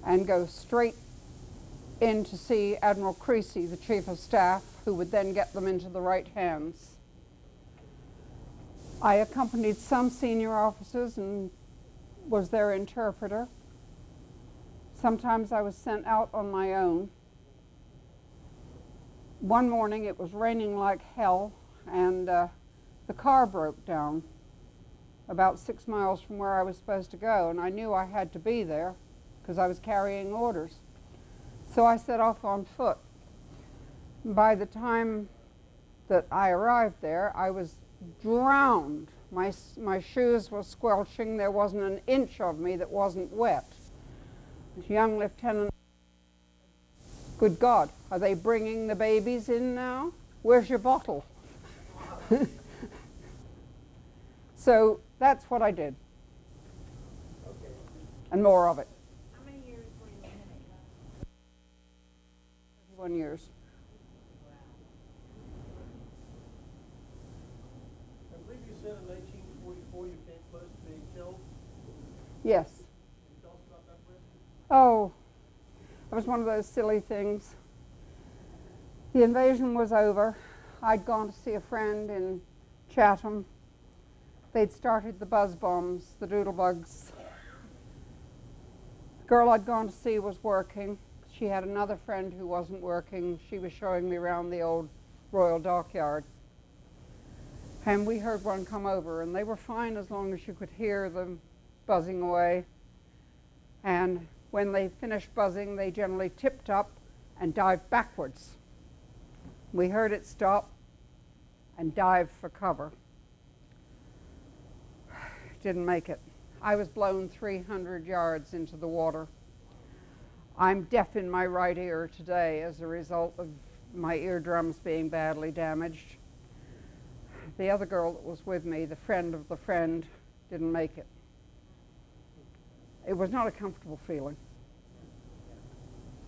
Speaker 1: and go straight in to see Admiral Creasy, the Chief of Staff, who would then get them into the right hands. I accompanied some senior officers and was their interpreter. Sometimes I was sent out on my own. One morning it was raining like hell, and the car broke down about 6 miles from where I was supposed to go, and I knew I had to be there because I was carrying orders. So I set off on foot. By the time that I arrived there, I was drowned. My shoes were squelching. There wasn't an inch of me that wasn't wet. This young lieutenant, "Good God, are they bringing the babies in now? Where's your bottle?" So that's what I did.
Speaker 2: Okay.
Speaker 1: And more of it.
Speaker 5: How many years were you in it?
Speaker 1: 31 years.
Speaker 2: I believe you said in 1944 you came close to being killed.
Speaker 1: Yes.
Speaker 2: Can you tell us about that, Brent?
Speaker 1: Oh, it was one of those silly things. The invasion was over. I'd gone to see a friend in Chatham. They'd started the buzz bombs, the doodlebugs. The girl I'd gone to see was working. She had another friend who wasn't working. She was showing me around the old Royal Dockyard. And we heard one come over, and they were fine as long as you could hear them buzzing away. And when they finished buzzing, they generally tipped up and dived backwards. We heard it stop and dive for cover. Didn't make it. I was blown 300 yards into the water. I'm deaf in my right ear today as a result of my eardrums being badly damaged. The other girl that was with me, the friend of the friend, didn't make it. It was not a comfortable feeling.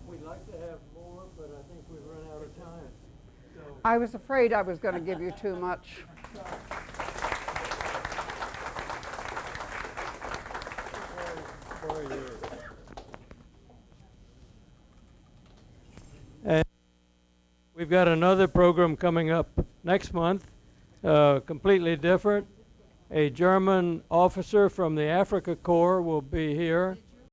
Speaker 2: We'd like to have more, but I think we've run out of time. So,
Speaker 1: I was afraid I was going to give you too much.
Speaker 2: and we've got another program coming up next month, completely different. A German officer from the Africa Corps will be here